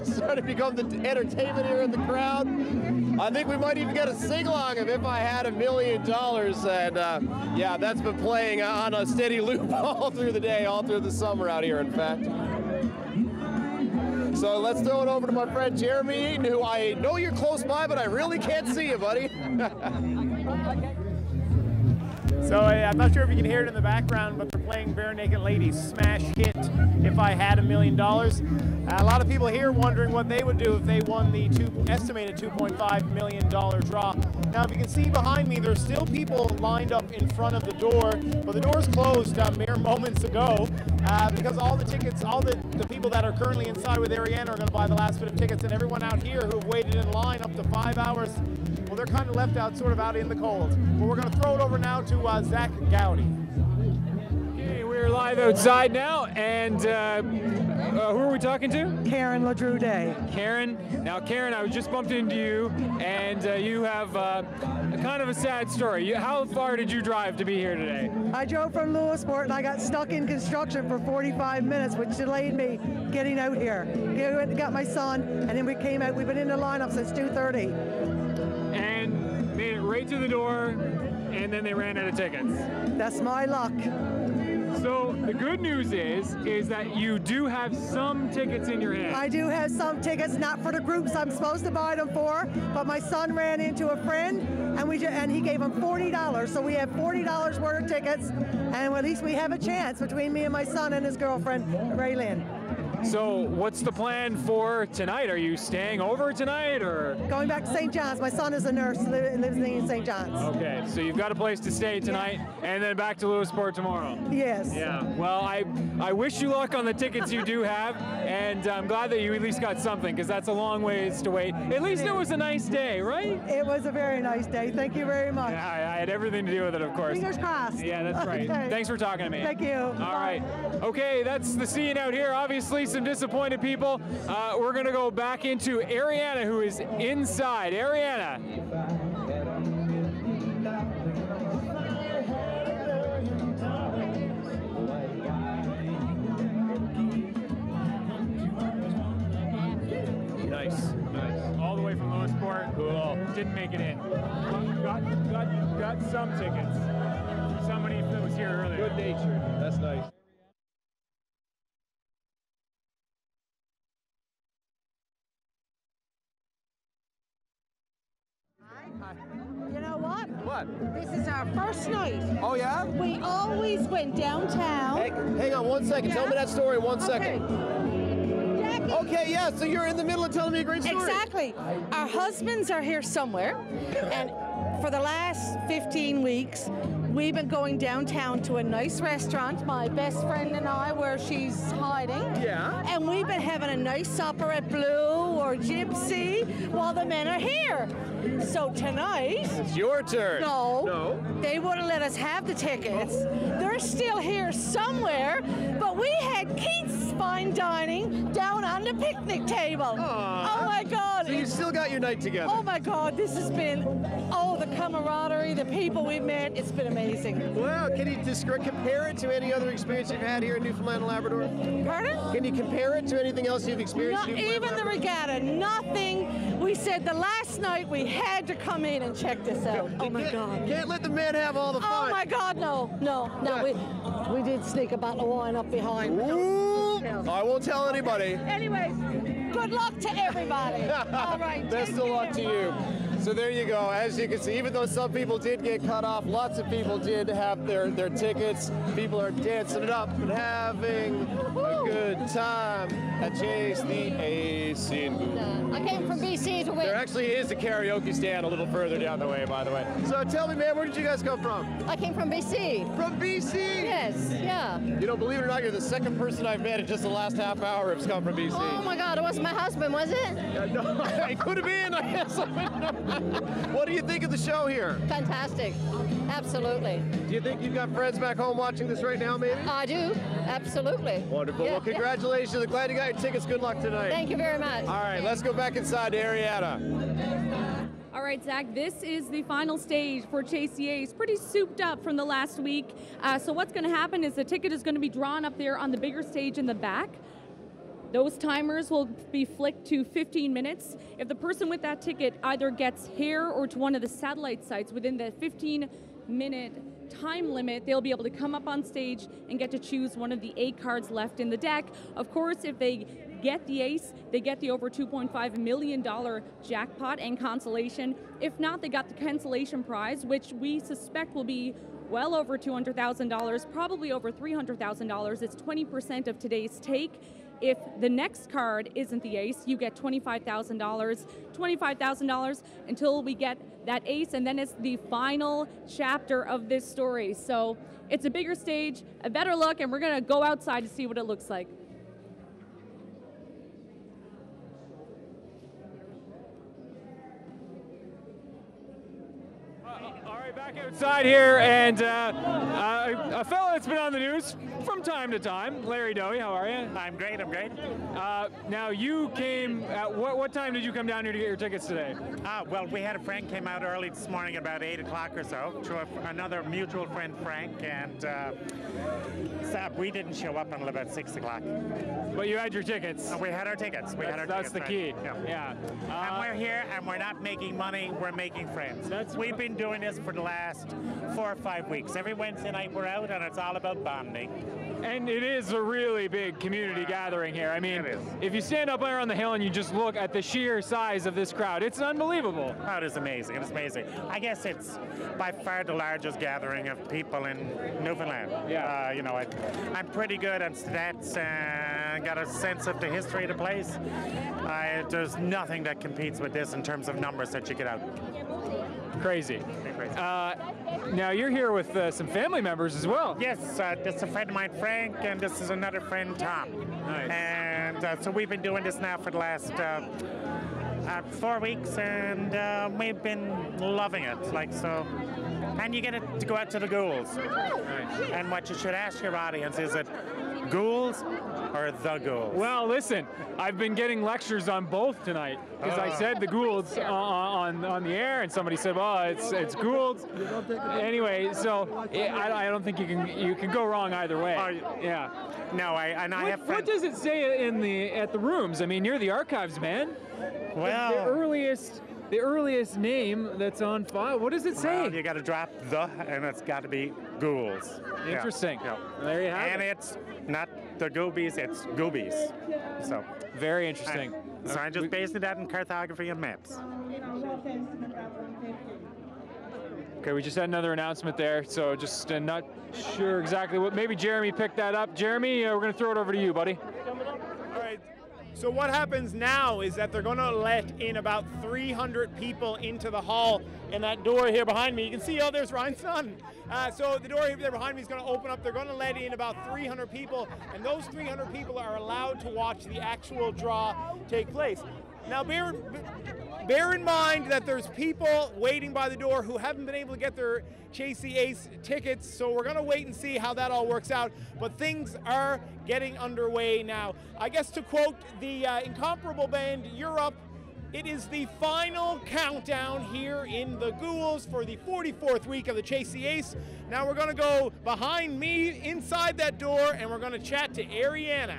Speaker 1: starting to become the entertainment here in the crowd. I think we might even get a sing-along of If I Had $1 Million, and yeah, that's been playing on a steady loop all through the day, all through the summer out here, in fact. So let's throw it over to my friend Jeremy Eaton, who I know you're close by, but I really can't see you, buddy.
Speaker 2: So I'm not sure if you can hear it in the background, but they're playing Bare Naked Ladies' smash hit, If I Had $1 Million. A lot of people here wondering what they would do if they won the estimated $2.5 million draw. Now, if you can see behind me, there's still people lined up in front of the door, but the doors closed mere moments ago because all the tickets, all the people that are currently inside with Ariana are going to buy the last bit of tickets, and everyone out here who have waited in line up to 5 hours, well, they're kind of left out, sort of out in the cold. But we're going to throw it over now to Zach Gowdy.
Speaker 7: Okay, we're live outside now, and who are we talking to?
Speaker 4: Karen LaDrew Day.
Speaker 7: Karen. Now, Karen, I was just bumped into you, and you have kind of a sad story. How far did you drive to be here today?
Speaker 4: I drove from Lewisport, and I got stuck in construction for 45 minutes, which delayed me getting out here. Got my son, and then we came out. We've been in the lineup since 2:30.
Speaker 7: And made it right to the door, and then they ran out of tickets.
Speaker 4: That's my luck.
Speaker 7: So the good news is that you do have some tickets in your hand.
Speaker 4: I do have some tickets, not for the groups I'm supposed to buy them for, but my son ran into a friend, and he gave him $40. So we have $40 worth of tickets, and at least we have a chance between me and my son and his girlfriend, Raylyn.
Speaker 7: So what's the plan for tonight? Are you staying over tonight, or?
Speaker 4: Going back to St. John's. My son is a nurse, lives in St. John's.
Speaker 7: Okay, so you've got a place to stay tonight, and then back to Lewisport tomorrow.
Speaker 4: Yes.
Speaker 7: Yeah, well, I wish you luck on the tickets you do have, and I'm glad that you at least got something, because that's a long ways to wait. At least it was a nice day, right?
Speaker 4: It was a very nice day. Thank you very much.
Speaker 7: Yeah, I had everything to do with it, of course.
Speaker 4: Fingers crossed.
Speaker 7: Yeah, that's right.
Speaker 4: Okay.
Speaker 7: Thanks for talking to me.
Speaker 4: Thank you.
Speaker 7: All right. Okay, that's the scene out here. Obviously, some disappointed people. We're going to go back into Ariana, who is inside. Ariana. Nice. All the way from Lewisport. Cool. Didn't make it in. Got some tickets. Somebody that was here earlier.
Speaker 1: Good nature. That's nice.
Speaker 6: You know what?
Speaker 1: What?
Speaker 6: This is our first night.
Speaker 1: Oh, yeah?
Speaker 6: We always went downtown.
Speaker 1: Hang on 1 second.
Speaker 6: Yeah.
Speaker 1: Tell me that story in 1 second.
Speaker 6: Jackie.
Speaker 1: Okay, yeah, so you're in the middle of telling me a great story.
Speaker 6: Exactly. Our husbands are here somewhere, and for the last 15 weeks, we've been going downtown to a nice restaurant, my best friend and I, where she's hiding.
Speaker 1: Yeah.
Speaker 6: And we've been having a nice supper at Blue or Gypsy while the men are here. So tonight...
Speaker 1: It's your turn.
Speaker 6: No. They wouldn't let us have the tickets. They're still here somewhere, but we had Keith's fine dining down on the picnic table.
Speaker 1: Aww.
Speaker 6: Oh my God.
Speaker 1: So you still got your night together.
Speaker 6: Oh my God, this has been, the camaraderie, the people we've met, it's been amazing.
Speaker 1: Well, can you compare it to any other experience you've had here in Newfoundland and Labrador?
Speaker 6: Pardon?
Speaker 1: Can you compare it to anything else you've experienced?
Speaker 6: Not even the regatta, nothing. We said the last night we had to come in and check this out. Oh my God.
Speaker 1: Can't let the men have all the fun.
Speaker 6: Oh my God, no. We did sneak a bottle of wine up behind.
Speaker 1: Ooh, I won't tell anybody.
Speaker 6: Anyways, good luck to everybody. All right.
Speaker 1: Best of luck to you. So there you go. As you can see, even though some people did get cut off, lots of people did have their tickets. People are dancing it up and having a good time at Chase the Ace in Goulds.
Speaker 9: I came from BC to win.
Speaker 1: There actually is a karaoke stand a little further down the way, by the way. So tell me, man, where did you guys come from?
Speaker 9: I came from BC.
Speaker 1: From BC?
Speaker 9: Yes, yeah.
Speaker 1: You know, believe it or not, you're the second person I've met in just the last half hour who's come from BC.
Speaker 9: Oh my God, it wasn't my husband, was it?
Speaker 1: No, it could have been. I guess. What do you think of the show here?
Speaker 9: Fantastic. Absolutely.
Speaker 1: Do you think you've got friends back home watching this right now, maybe?
Speaker 9: I do. Absolutely.
Speaker 1: Wonderful.
Speaker 9: Yeah,
Speaker 1: well, congratulations. I'm glad you got your tickets. Good luck tonight.
Speaker 9: Thank you very much.
Speaker 1: All right, let's go back inside to Ariana.
Speaker 3: All right, Zach, this is the final stage for Chase the Ace. Pretty souped up from the last week. So what's going to happen is the ticket is going to be drawn up there on the bigger stage in the back. Those timers will be flicked to 15 minutes. If the person with that ticket either gets here or to one of the satellite sites within the 15-minute time limit, they'll be able to come up on stage and get to choose one of the 8 cards left in the deck. Of course, if they get the ace, they get the over $2.5 million jackpot and consolation. If not, they got the cancellation prize, which we suspect will be well over $200,000, probably over $300,000. It's 20% of today's take. If the next card isn't the ace, you get $25,000 until we get that ace, and then it's the final chapter of this story. So it's a bigger stage, a better look, and we're gonna go outside to see what it looks like.
Speaker 7: Back outside here, and a fella that's been on the news from time to time, Larry Dowie. How are you?
Speaker 11: I'm great. I'm great.
Speaker 7: Now you came at what time did you come down here to get your tickets today?
Speaker 11: Well, we had a friend came out early this morning about 8 o'clock or so. To another mutual friend, Frank, and we didn't show up until about 6 o'clock.
Speaker 7: But you had your tickets.
Speaker 11: We had our tickets.
Speaker 7: That's the key.
Speaker 11: Yeah. And we're here, and we're not making money. We're making friends. We've been doing this for the last 4 or 5 weeks. Every Wednesday night we're out, and it's all about bonding.
Speaker 7: And it is a really big community gathering here. I mean, if you stand up there on the hill and you just look at the sheer size of this crowd, it's unbelievable.
Speaker 11: Oh, it is amazing. It is amazing. I guess it's by far the largest gathering of people in Newfoundland.
Speaker 7: Yeah.
Speaker 11: You know, I'm pretty good at stats and got a sense of the history of the place. There's nothing that competes with this in terms of numbers that you get out.
Speaker 7: Crazy. Now you're here with some family members as well.
Speaker 11: Yes, this is a friend of mine, Frank, and this is another friend, Tom.
Speaker 7: Nice.
Speaker 11: And so we've been doing this now for the last 4 weeks, and we've been loving it. And you get to go out to the Goulds. Nice. And what you should ask your audience is it Goulds or the Goulds?
Speaker 7: Well, listen, I've been getting lectures on both tonight because I said the Goulds on the air, and somebody said, "Well, it's Goulds." Anyway, so I don't think you can go wrong either way. Yeah.
Speaker 11: No, I have friends.
Speaker 7: What does it say at the rooms? I mean, you're the archives man.
Speaker 11: Well,
Speaker 7: the earliest name that's on file. What does it say?
Speaker 11: Well, you got to drop the, and it's got to be Goulds.
Speaker 7: Interesting.
Speaker 11: Yeah.
Speaker 7: There you have it.
Speaker 11: And it's not the Goobies, it's Goobies. So
Speaker 7: very interesting.
Speaker 11: So I'm just basing that in cartography and maps.
Speaker 7: Okay, we just had another announcement there, so just not sure exactly what. Maybe Jeremy picked that up. Jeremy, we're going to throw it over to you, buddy.
Speaker 2: All right. So what happens now is that they're going to let in about 300 people into the hall in that door here behind me. You can see, oh, there's Ryan's son. So the door there behind me is going to open up. They're going to let in about 300 people, and those 300 people are allowed to watch the actual draw take place. Now, bear in mind that there's people waiting by the door who haven't been able to get their Chase the Ace tickets, so we're going to wait and see how that all works out. But things are getting underway now. I guess to quote the incomparable band Europe, it is the final countdown here in the Goulds for the 44th week of the Chase the Ace. Now we're going to go behind me inside that door, and we're going to chat to Ariana.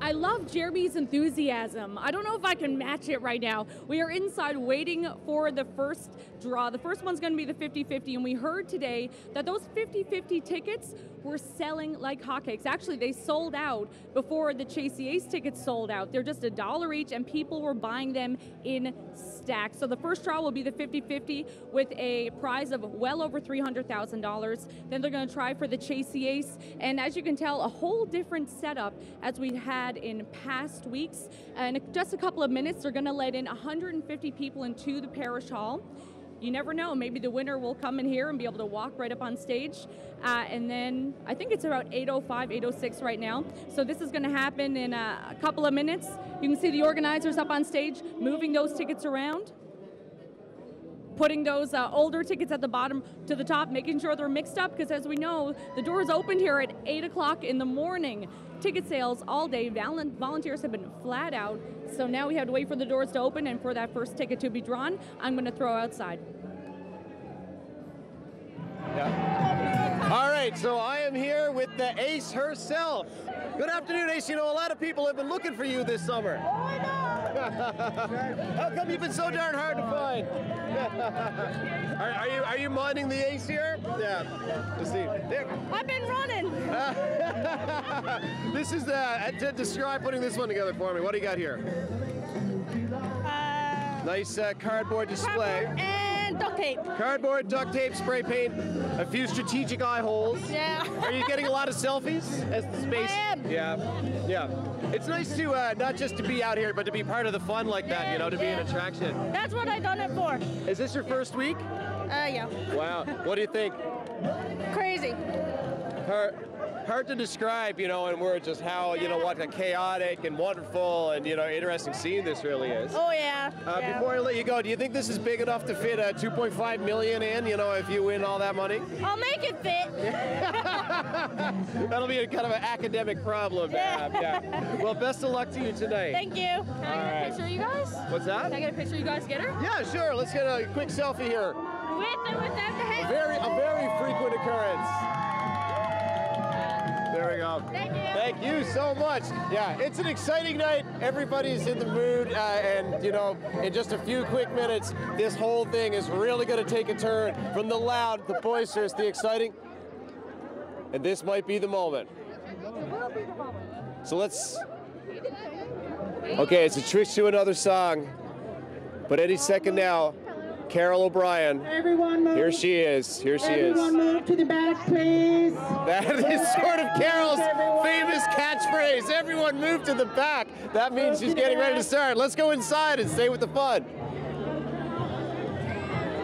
Speaker 3: I love Jeremy's enthusiasm. I don't know if I can match it right now. We are inside waiting for the first draw. The first one's going to be the 50-50, and we heard today that those 50-50 tickets were selling like hotcakes. Actually, they sold out before the Chase the Ace tickets sold out. They're just $1 each, and people were buying them in stacks. So the first draw will be the 50-50 with a prize of well over $300,000. Then they're going to try for the Chase the Ace, and as you can tell, a whole different setup as we had in past weeks. And in just a couple of minutes, they're going to let in 150 people into the parish hall. You never know, maybe the winner will come in here and be able to walk right up on stage. And then I think it's about 8:05, 8:06 right now. So this is going to happen in a couple of minutes. You can see the organizers up on stage moving those tickets around, putting those older tickets at the bottom to the top, making sure they're mixed up, because as we know, the doors opened here at 8 o'clock in the morning. Ticket sales all day. Volunteers have been flat out. So now we have to wait for the doors to open and for that first ticket to be drawn. I'm going to throw outside.
Speaker 1: Yeah. All right, so I am here with the Ace herself. Good afternoon, Ace. You know, a lot of people have been looking for you this summer. Oh, I know. How come you've been so darn hard to find? Are you minding the Ace here? Yeah. Let's see. There.
Speaker 3: I've been running.
Speaker 1: This is describe putting this one together for me. What do you got here? Nice cardboard display.
Speaker 3: And duct tape.
Speaker 1: Cardboard, duct tape, spray paint, a few strategic eye holes.
Speaker 3: Yeah.
Speaker 1: Are you getting a lot of selfies as the space?
Speaker 3: I am.
Speaker 1: Yeah. It's nice to not just to be out here, but to be part of the fun like that, you know, to be an attraction.
Speaker 3: That's what I done it for.
Speaker 1: Is this your first week?
Speaker 3: Yeah.
Speaker 1: Wow. What do you think?
Speaker 3: Crazy.
Speaker 1: Hard to describe, you know, in words, just how, you know, what a chaotic and wonderful and, you know, interesting scene this really is.
Speaker 3: Oh, yeah.
Speaker 1: Before I let you go, do you think this is big enough to fit a $2.5 million in, you know, if you win all that money?
Speaker 3: I'll make it fit.
Speaker 1: That'll be a kind of an academic problem to have, yeah. Well, best of luck to you tonight.
Speaker 3: Thank you. Can I get a picture of you guys?
Speaker 1: What's that?
Speaker 3: Can I get a picture of you guys together?
Speaker 1: Yeah, sure. Let's get a quick selfie here.
Speaker 3: With and without the head.
Speaker 1: A very frequent occurrence. There we go.
Speaker 3: Thank you.
Speaker 1: Thank you so much. Yeah, it's an exciting night. Everybody's in the mood, and you know, in just a few quick minutes, this whole thing is really going to take a turn from the loud, the boisterous, the exciting, and this might be the moment. So let's. Okay, it's a trick to another song, but any second now. Carol O'Brien.
Speaker 20: Everyone move.
Speaker 1: Here she is. Here she
Speaker 20: Everyone move to the back, please.
Speaker 1: That is sort of Carol's famous catchphrase. Everyone move to the back. That means she's getting ready to start. Let's go inside and stay with the fun.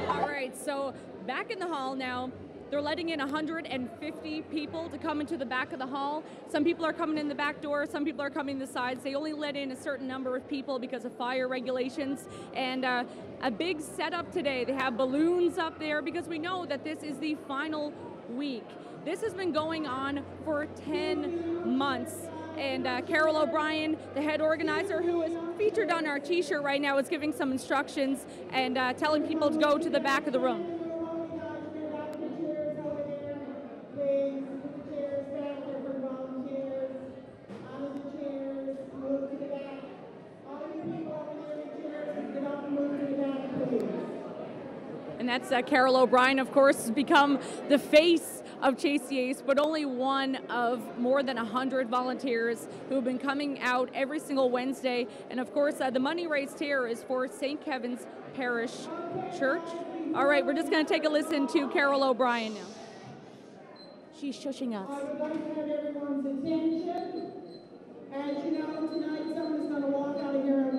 Speaker 3: All right, so back in the hall now. They're letting in 150 people to come into the back of the hall. Some people are coming in the back door, some people are coming the sides. They only let in a certain number of people because of fire regulations. And a big setup today. They have balloons up there because we know that this is the final week. This has been going on for 10 months. And Carol O'Brien, the head organizer, who is featured on our t-shirt right now, is giving some instructions and telling people to go to the back of the room. And that's Carol O'Brien, of course, has become the face of Chase the Ace, but only one of more than 100 volunteers who have been coming out every single Wednesday. And of course, the money raised here is for St. Kevin's Parish Church. All right, we're just going to take a listen to Carol O'Brien now. She's shushing us.
Speaker 20: I would like to have everyone's attention. As you know, tonight someone's going to walk out of here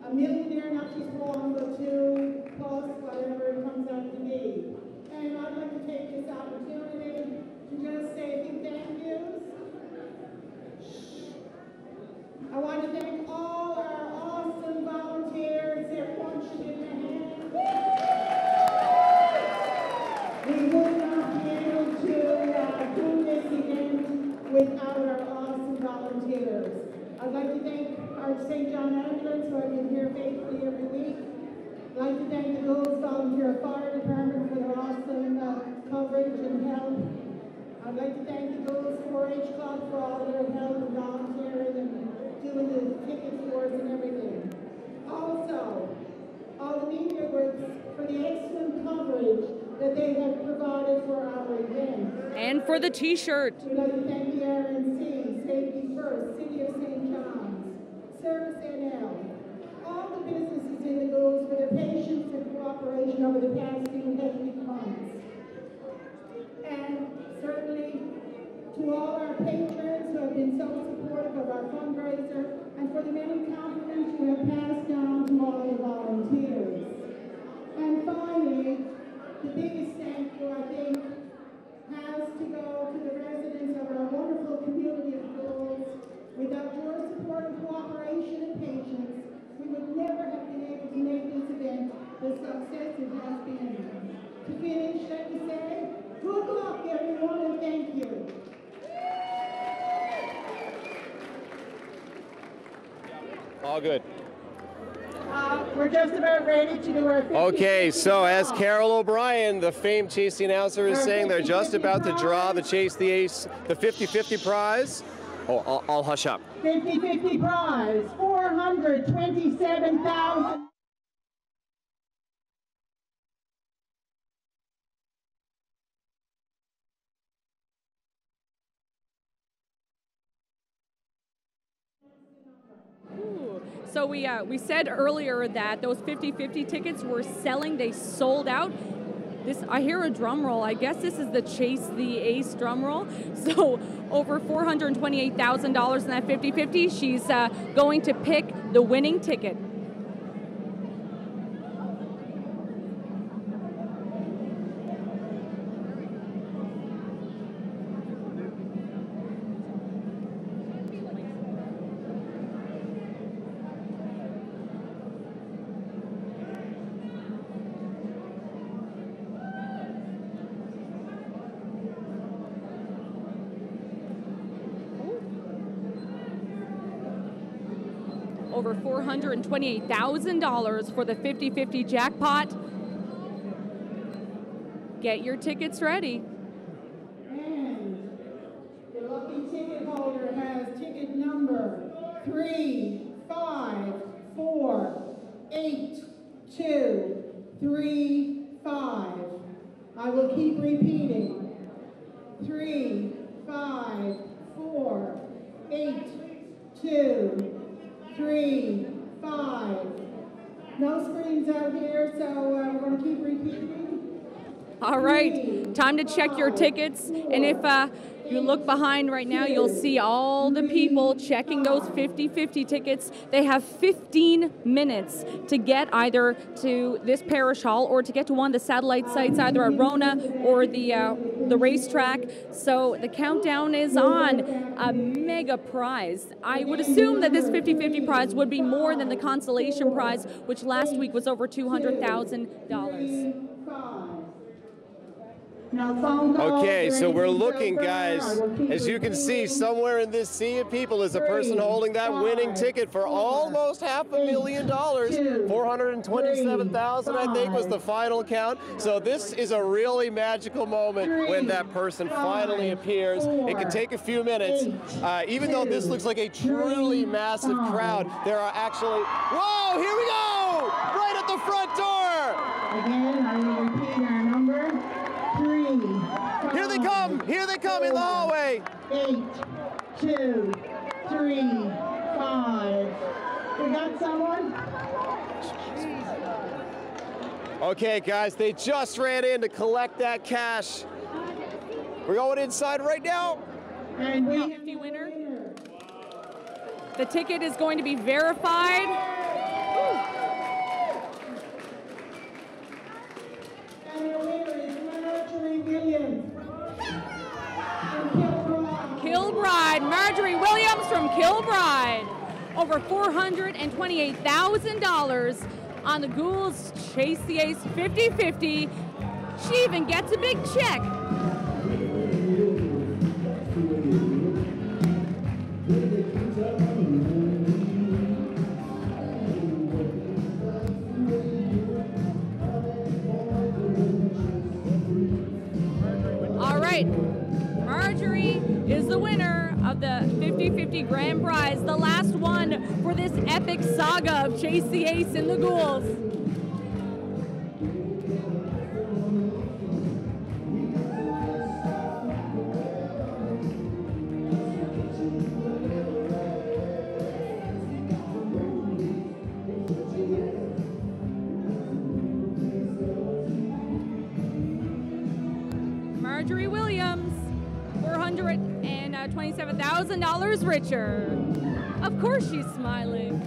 Speaker 20: a millionaire, not just one, but two, plus whatever it comes out to be. And I'd like to take this opportunity to just say a few thank yous. I want to thank all our awesome volunteers. Everyone should give them a hand. We would not be able to do this event without our awesome volunteers. I'd like to thank our St. John Ambulance, who have been here faithfully every week. I'd like to thank the Goulds Volunteer Fire Department for their awesome coverage and help. I'd like to thank the Goulds 4-H Club for all their help and volunteering and doing the tickets for us and everything. Also, all the media groups for the excellent coverage that they have provided for our event.
Speaker 3: And for the t-shirt.
Speaker 20: We'd like to thank the RNC, Safety First, City of St. John's, Service NL, all the businesses in the Goulds for their patience and cooperation over the past few hectic months. And certainly to all our patrons who have been so supportive of our fundraiser, and for the many compliments you have passed on to all the volunteers. And finally, the biggest thank you, I think, has to go to the residents of our wonderful community of Goulds. Without your support and cooperation and patience, we would never have been able to make this event the success it has been. To finish, let me say, good luck, everyone, and thank you.
Speaker 1: All good.
Speaker 20: We're just about ready to do our 50-50
Speaker 1: Okay, so as
Speaker 20: draw.
Speaker 1: Carol O'Brien, the famed chasing announcer, is saying, they're just about to draw the Chase the Ace, the 50-50 prize. Oh, I'll hush up.
Speaker 20: 50-50 prize, $427,000.
Speaker 3: So we said earlier that those 50-50 tickets were selling. They sold out. I hear a drum roll. I guess this is the Chase the Ace drum roll. So over $428,000 in that 50-50. She's going to pick the winning ticket. Over $428,000 for the 50-50 jackpot. Get your tickets ready.
Speaker 20: And the lucky ticket holder has ticket number 35482235. I will keep repeating. 35482235. No screens out here, so we're going to keep repeating.
Speaker 3: All right, time to check your tickets. And if you look behind right now, you'll see all the people checking those 50-50 tickets. They have 15 minutes to get either to this parish hall or to get to one of the satellite sites, either at Rona or the racetrack. So the countdown is on. A mega prize. I would assume that this 50-50 prize would be more than the consolation prize, which last week was over $200,000.
Speaker 1: Okay, so we're looking, guys. As you can see, somewhere in this sea of people is a person holding that winning ticket for almost $500,000. 427,000, I think, was the final count. So this is a really magical moment when that person finally appears. It can take a few minutes. Even though this looks like a truly massive crowd, there are actually... Whoa, here we go! Right at the front door!
Speaker 20: Again, I will repeat our number. 3, 5,
Speaker 1: here they come in the hallway.
Speaker 20: 8, 2, 3, 5. We got someone?
Speaker 1: Okay, guys, they just ran in to collect that cash. We're going inside right now.
Speaker 20: And we have
Speaker 3: the winner. The ticket is going to be verified.
Speaker 20: And the winner is Marjorie Williams.
Speaker 3: Kilbride, Marjorie Williams from Kilbride. Over $428,000 on the Goulds Chase the Ace 50-50. She even gets a big check. All right, Marjorie is the winner of the 50-50 grand prize, the last one for this epic saga of Chase the Ace in the Goulds. $27,000 richer. Of course she's smiling.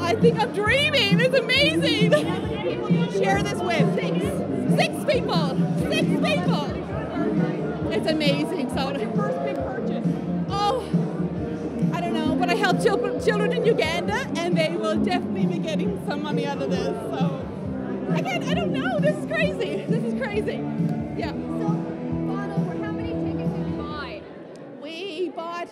Speaker 3: I think I'm dreaming. It's amazing. How many people do you share this with? Six people. It's amazing. So your first big purchase? Oh, I don't know, but I help children in Uganda, and they will definitely be getting some money out of this. So again, I don't know. This is crazy. Yeah.
Speaker 13: So, Bono, for how many tickets did you buy?
Speaker 3: We bought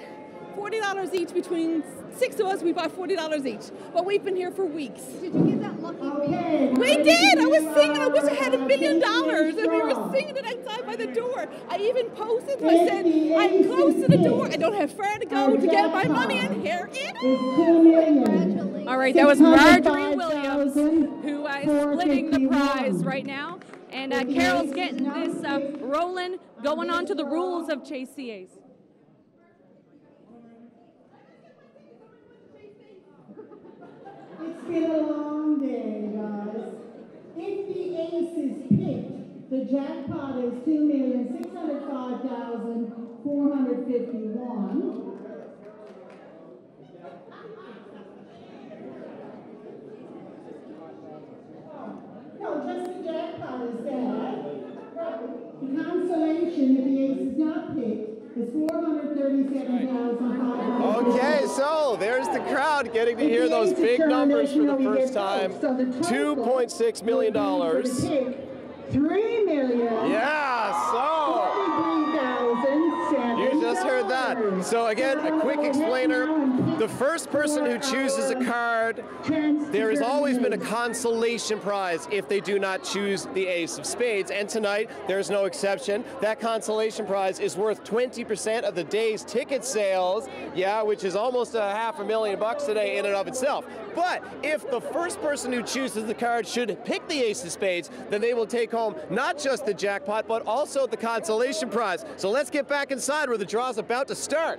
Speaker 3: $40 each between 6 of us. We bought $40 each, but we've been here for weeks.
Speaker 13: Did you get that lucky beat?
Speaker 3: We did. I was singing. I wish I had $1 million, and we were singing it outside by the door. I even posted. I said, "I'm close to the door. I don't have far to go to get my money, and here it is." All right, that was Marjorie Williams, who is splitting the prize right now, and Carol's getting this rolling, going on to the rules of Chase the Ace.
Speaker 20: It's been a long day, guys. If the ace is picked, the jackpot is $2,605,451. No, just the jackpot is that. The consolation, if the ace is not picked, is $437,500.
Speaker 1: Okay, so there's the crowd getting to hear those big numbers for the first time. $2.6 million.
Speaker 20: $3 million.
Speaker 1: Yeah, so you just heard that. So again, a quick explainer. The first person who chooses a card, there has always been a consolation prize if they do not choose the ace of spades. And tonight, there's no exception. That consolation prize is worth 20% of the day's ticket sales. Yeah, which is almost $500,000 today in and of itself. But if the first person who chooses the card should pick the ace of spades, then they will take home not just the jackpot, but also the consolation prize. So let's get back inside where the draw's about to start.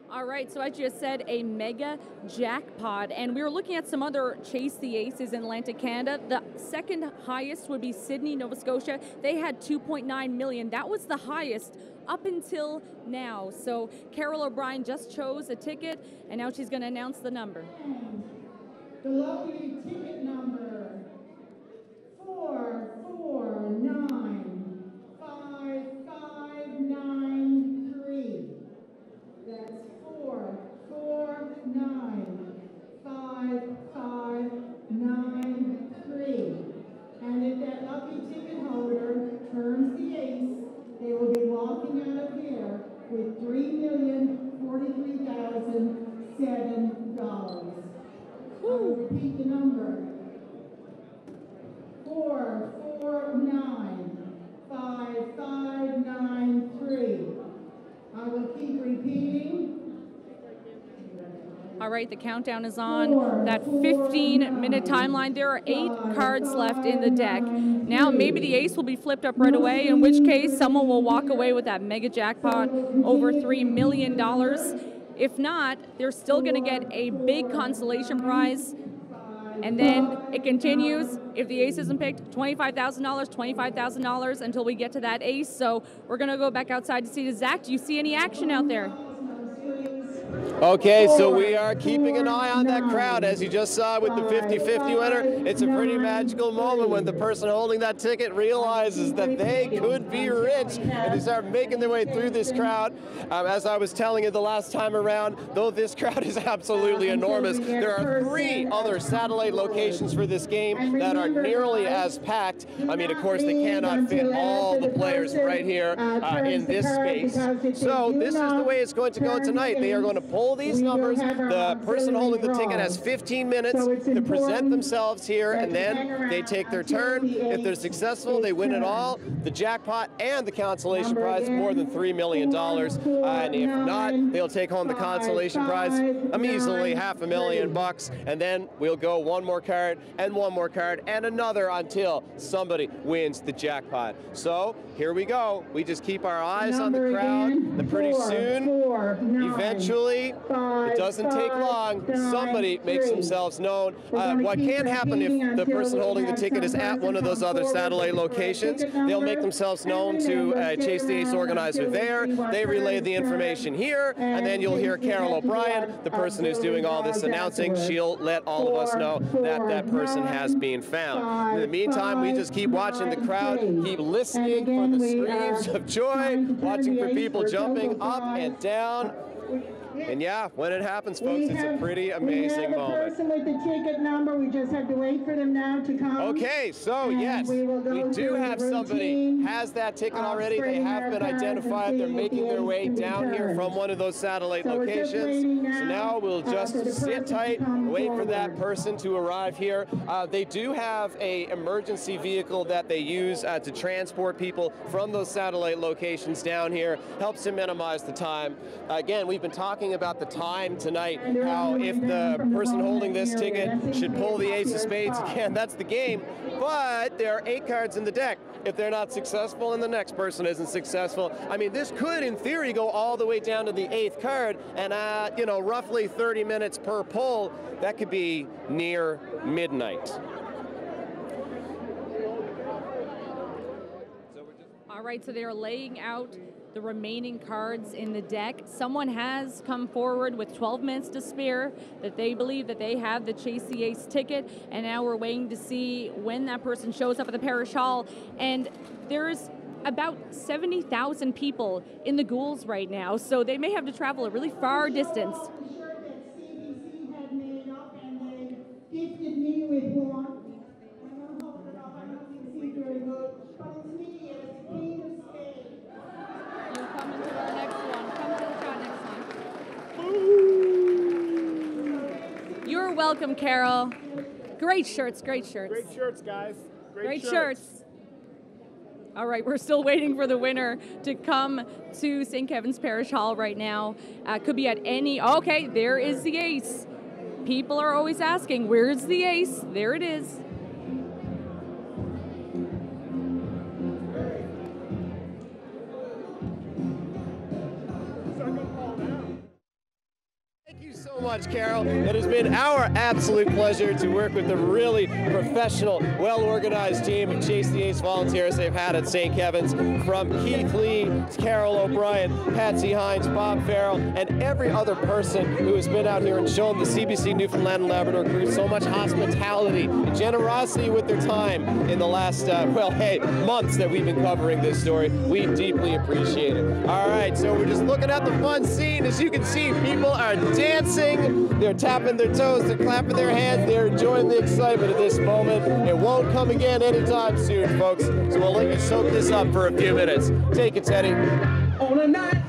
Speaker 3: All right, so as you said, a mega jackpot, and we were looking at some other Chase the Aces in Atlantic Canada. The second highest would be Sydney, Nova Scotia. They had 2.9 million. That was the highest up until now. So Carol O'Brien just chose a ticket, and now she's going to announce the number.
Speaker 20: The lucky ticket number 44955993. That's 44955993. And if that lucky ticket holder turns the ace, they will be walking out of here with $3,043,007. I will repeat the number. 44955993. I will keep repeating.
Speaker 3: All right, the countdown is on. That 15-minute timeline. There are 8 cards left in the deck. Now, maybe the ace will be flipped up right away, in which case someone will walk away with that mega jackpot over $3 million. If not, they're still going to get a big consolation prize and then it continues. If the ace isn't picked, $25,000, $25,000 until we get to that ace. So we're gonna go back outside to see. Zach, do you see any action out there?
Speaker 1: Okay, so we are keeping an eye on that crowd. As you just saw with the 50-50 winner, it's a pretty magical moment when the person holding that ticket realizes that they could be rich, and they start making their way through this crowd. As I was telling you the last time around, though this crowd is absolutely enormous, there are 3 other satellite locations for this game that are nearly as packed. I mean, of course, they cannot fit all the players right here in this space. So this is the way it's going to go tonight. They are going to pull these numbers. The person holding the ticket has 15 minutes to present themselves here, and then they take their turn. If they're successful, they win it all, the jackpot and the consolation prize, more than $3 million. And if not, they'll take home the consolation prize, a measly $500,000, and then we'll go one more card and one more card and another until somebody wins the jackpot. So here we go. We just keep our eyes on the crowd, and pretty soon, eventually, it doesn't take long, somebody makes themselves known. What can happen if the person holding the ticket is at one of those other satellite locations, they'll make themselves known to Chase the Ace organizer there. They relay the information here, and then you'll hear Carol O'Brien, the person who's doing all this announcing. She'll let all of us know that that person has been found. In the meantime, we just keep watching the crowd, keep listening for the screams of joy, watching for people jumping up and down. And yeah, when it happens, folks, it's a pretty amazing moment.
Speaker 20: We have the person with the ticket number. We just have to wait for them now to come.
Speaker 1: Okay, so yes, we do have somebody has that ticket already. They have been identified. They're making their way down here from one of those satellite locations. So now we'll just sit tight, wait for that person to arrive here. They do have an emergency vehicle that they use to transport people from those satellite locations down here. Helps to minimize the time. Again, we've been talking about the time tonight, how if the person holding this ticket should pull the ace of spades, again, that's the game, but there are 8 cards in the deck. If they're not successful and the next person isn't successful, I mean, this could, in theory, go all the way down to the 8th card, and you know, roughly 30 minutes per pull, that could be near midnight.
Speaker 3: All right, so they're laying out the remaining cards in the deck. Someone has come forward with 12 minutes to spare that they believe that they have the Chase the Ace ticket, and now we're waiting to see when that person shows up at the parish hall. And there's about 70,000 people in the Goulds right now, so they may have to travel a really far distance.
Speaker 20: CBC had made up, and they gifted me with one. I'm going to hold it up. I don't think you see very good, but it's me as a king of spades.
Speaker 3: Come into our next one. Come to the shot next one. You're welcome, Carol. Great shirts, great shirts.
Speaker 2: Great shirts, guys.
Speaker 3: Great shirts. All right, we're still waiting for the winner to come to St. Kevin's Parish Hall right now. Could be at any, okay, there is the ace. People are always asking, where's the ace? There it is.
Speaker 1: So much, Carol. It has been our absolute pleasure to work with the really professional, well-organized team of Chase the Ace volunteers they've had at St. Kevin's, from Keith Lee, Carol O'Brien, Patsy Hines, Bob Farrell, and every other person who has been out here and shown the CBC Newfoundland and Labrador crew so much hospitality and generosity with their time in the last, months that we've been covering this story. We deeply appreciate it. All right, so we're just looking at the fun scene. As you can see, people are dancing. They're tapping their toes, they're clapping their hands, they're enjoying the excitement of this moment. It won't come again anytime soon, folks. So we'll let you soak this up for a few minutes. Take it, Teddy.
Speaker 14: On a night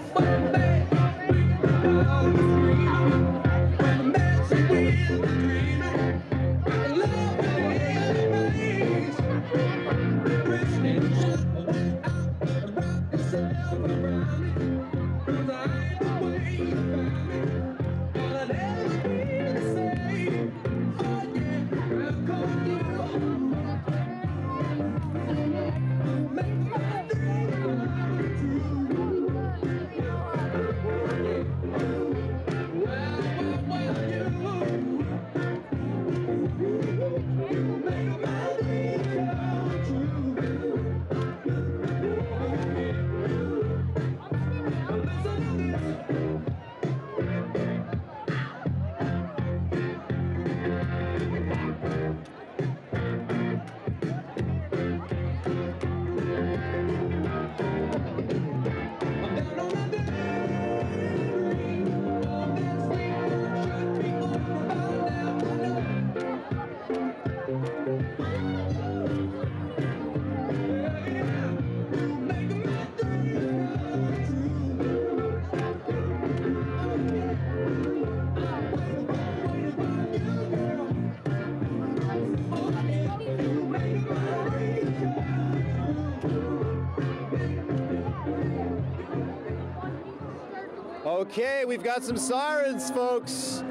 Speaker 1: Okay, we've got some sirens, folks.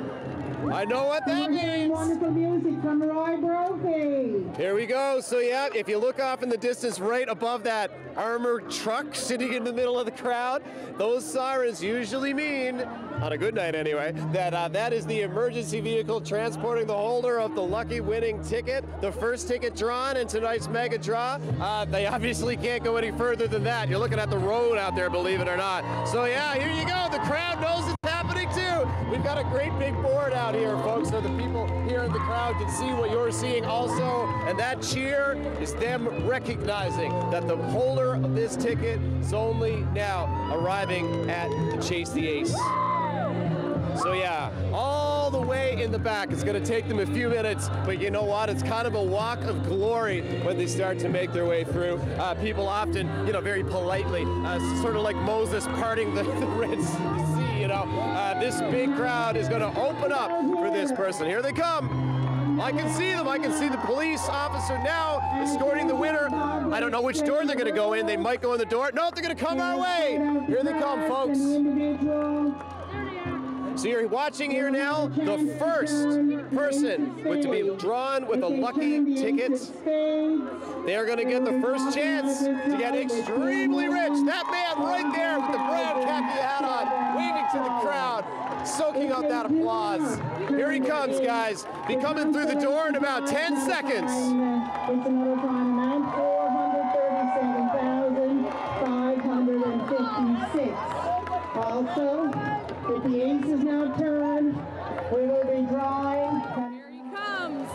Speaker 1: I know what that means.
Speaker 20: Wonderful music from Roy Brophy.
Speaker 1: Here we go. So yeah, if you look off in the distance right above that armored truck sitting in the middle of the crowd, those sirens usually mean, on a good night anyway, that that is the emergency vehicle transporting the holder of the lucky winning ticket, the first ticket drawn in tonight's mega draw. They obviously can't go any further than that. You're looking at the road out there, believe it or not. So yeah, here you go. The crowd knows it's happening too. We've got a great big board out here, folks, so the people here in the crowd can see what you're seeing also. And that cheer is them recognizing that the holder of this ticket is only now arriving at the Chase the Ace. So yeah, all the way in the back. It's going to take them a few minutes, but you know what? It's kind of a walk of glory when they start to make their way through. People often, you know, very politely, sort of like Moses parting the Red Sea, you know. This big crowd is going to open up for this person. Here they come. I can see them. I can see the police officer now escorting the winner. I don't know which door they're going to go in. They might go in the door. No, they're going to come our way. Here they come, folks. So you're watching here now the first person to be drawn with a lucky ticket. They're going to get the first chance to get extremely rich. That man right there with the brown khaki hat on, waving to the crowd, soaking up that applause. Here he comes, guys. Be coming through the door in about 10 seconds.
Speaker 20: It's another time amount, 437,556. Also, if the ace is now turned, we will be drawing.
Speaker 3: Here he comes.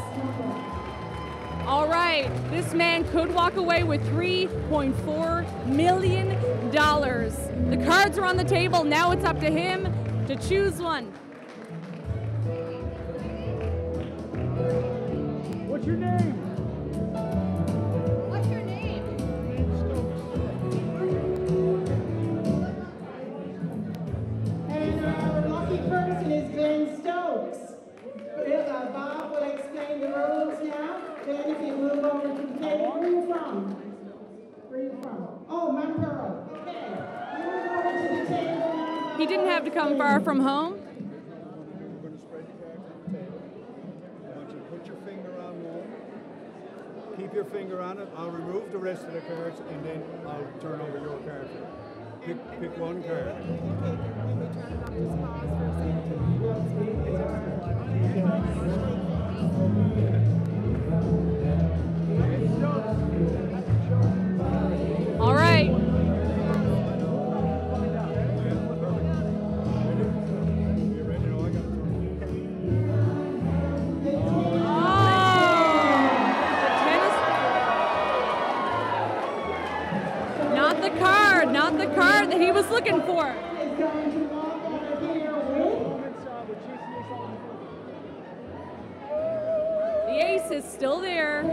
Speaker 3: All right, this man could walk away with $3.4 million. The cards are on the table. Now it's up to him to choose one.
Speaker 20: What's your name?
Speaker 13: What's your name?
Speaker 20: And our lucky person is Glenn Stokes. Bob will explain the rules now. Then if you move over to the table, where are you from? Where are you from? Oh, Mount Pearl. Okay. You move over to the table now.
Speaker 3: He didn't have to come far from home.
Speaker 14: We're going to spread your cards on the table. I want you to put your finger on one. Keep your finger on it. I'll remove the rest of the cards and then I'll turn over your card. Pick one card.
Speaker 3: All right. Not the card that he was looking for. The ace is still there.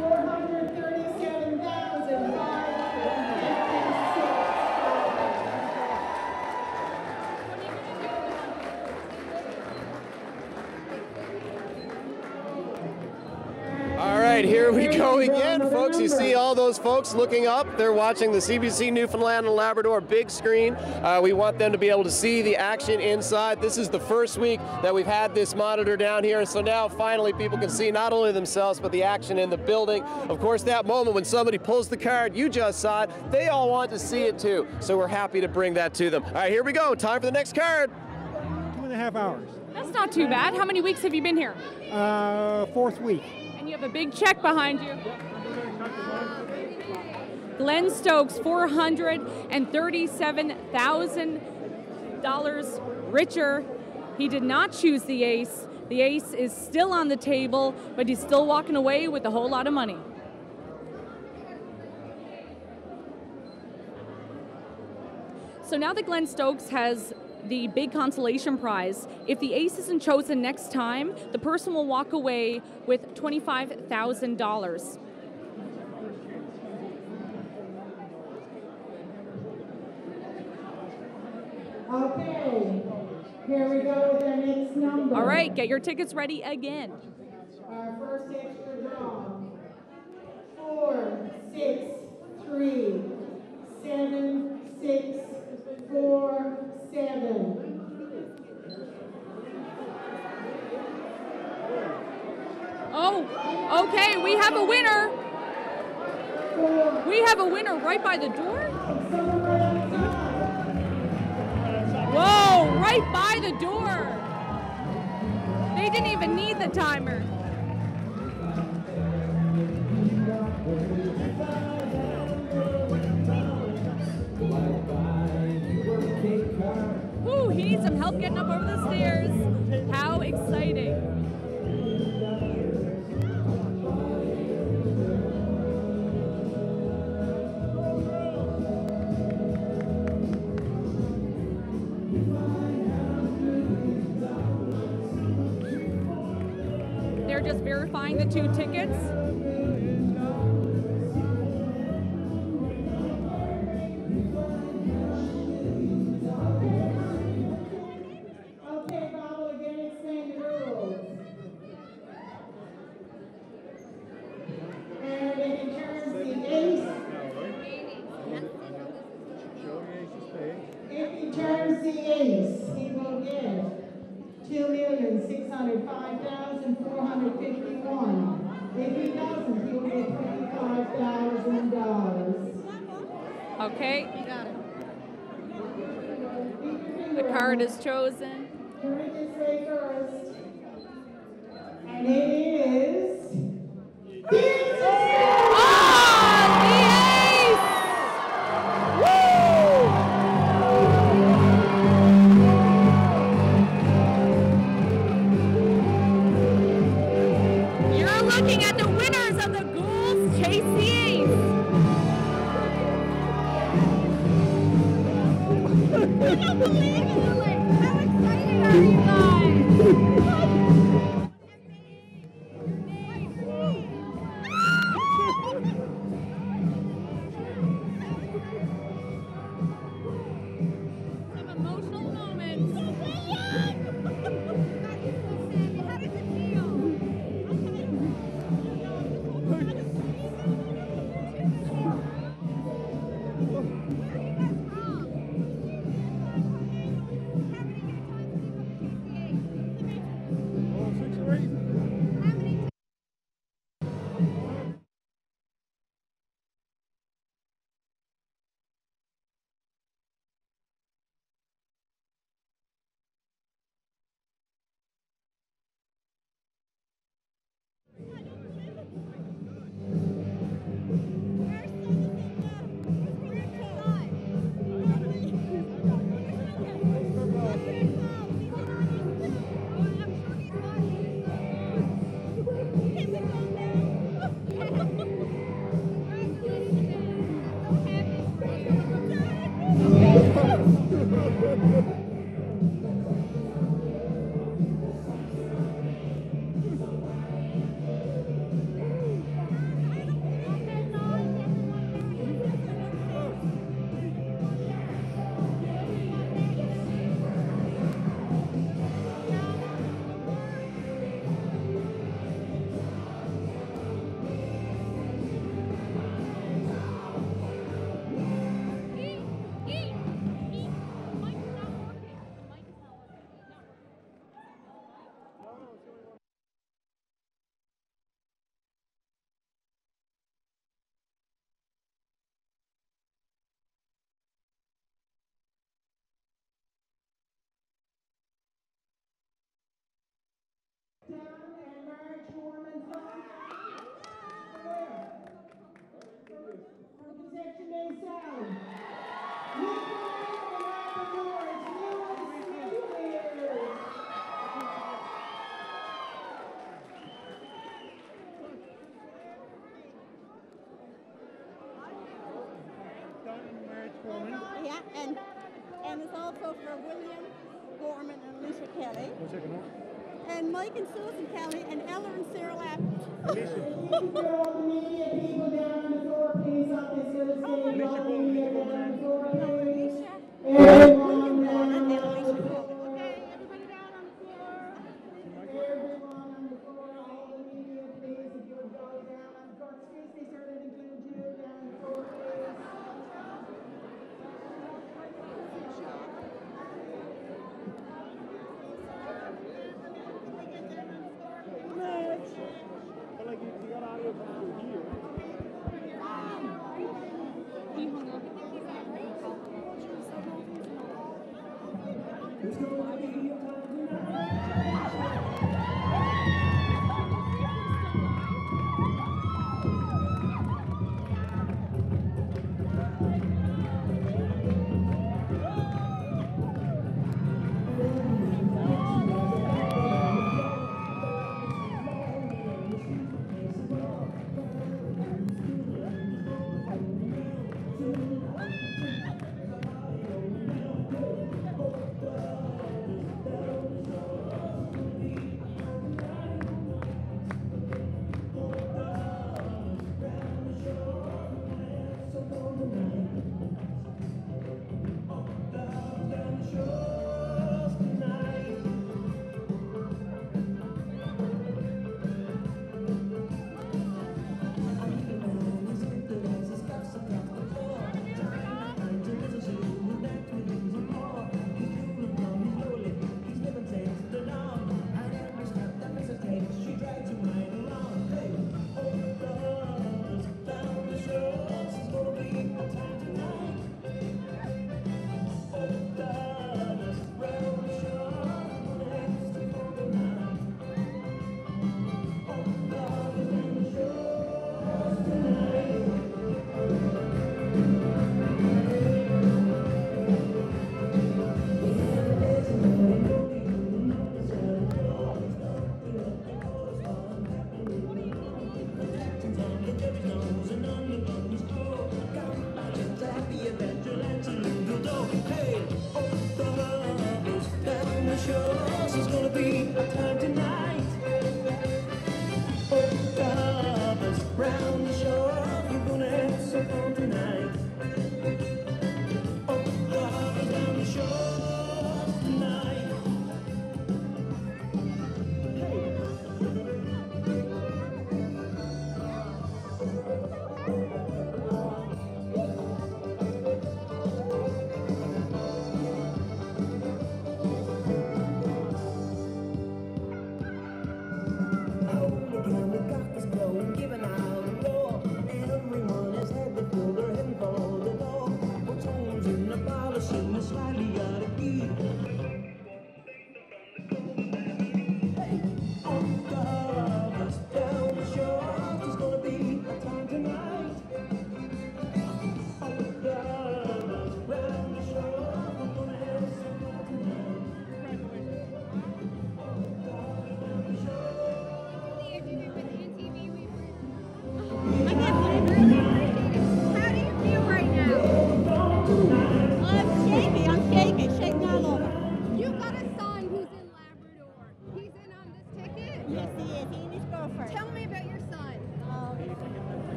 Speaker 1: All right, here we go again, folks. You see all those folks looking up. They're watching the CBC Newfoundland and Labrador big screen. We want them to be able to see the action inside. This is the first week that we've had this monitor down here, so now finally people can see not only themselves, but the action in the building. Of course, that moment when somebody pulls the card, you just saw it, they all want to see it too, so we're happy to bring that to them. All right, here we go. Time for the next card.
Speaker 15: 2.5 hours.
Speaker 3: That's not too bad. How many weeks have you been here?
Speaker 15: Fourth week.
Speaker 3: And you have a big check behind you. Glenn Stokes, $437,000 richer. He did not choose the ace. The ace is still on the table, but he's still walking away with a whole lot of money. So now that Glenn Stokes has the big consolation prize, if the ace isn't chosen next time, the person will walk away with $25,000.
Speaker 20: Okay, here we go with the next number.
Speaker 3: All right, get your tickets ready again.
Speaker 20: Our first extra draw. 4, 6, 3, 7, 6, 4, 7.
Speaker 3: have a winner. We have a winner right by the door. Whoa, right by the door. They didn't even need the timer. Ooh, he needs some help getting up over the stairs. How exciting. They're just verifying the 2 tickets.
Speaker 20: Okay, Bob will again explain the rules. And if he turns the ace, if he turns the ace, he will get $2,605,451. If he doesn't, he will get $25,000.
Speaker 3: Okay. The card is chosen.
Speaker 20: Turn it this way first. And it is the ace!
Speaker 3: You're looking at the winners of the Goulds Chase the Ace. I don't believe it, Lily. How excited are you guys? Some emotional moments. How does it feel?
Speaker 16: Yeah, and it's also for William Gorman and Alicia Kelly. And Mike and Susan Kelly and Ella and Sarah Lapp.
Speaker 20: But like you got audio from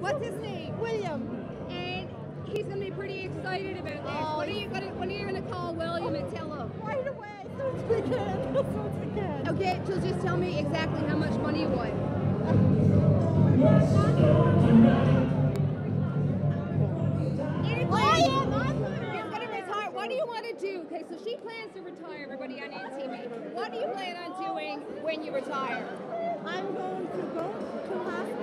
Speaker 13: What's his name? William. And he's going to be pretty excited about this. What are you going to call William and tell him?
Speaker 16: Right away, as soon as we can. As soon as we can.
Speaker 13: Okay, so just tell me exactly how much money you won. You're going to retire. What do you want to do? Okay, so she plans to retire, everybody on NTV. What do you plan on doing when you retire?
Speaker 16: I'm going to go to hospital.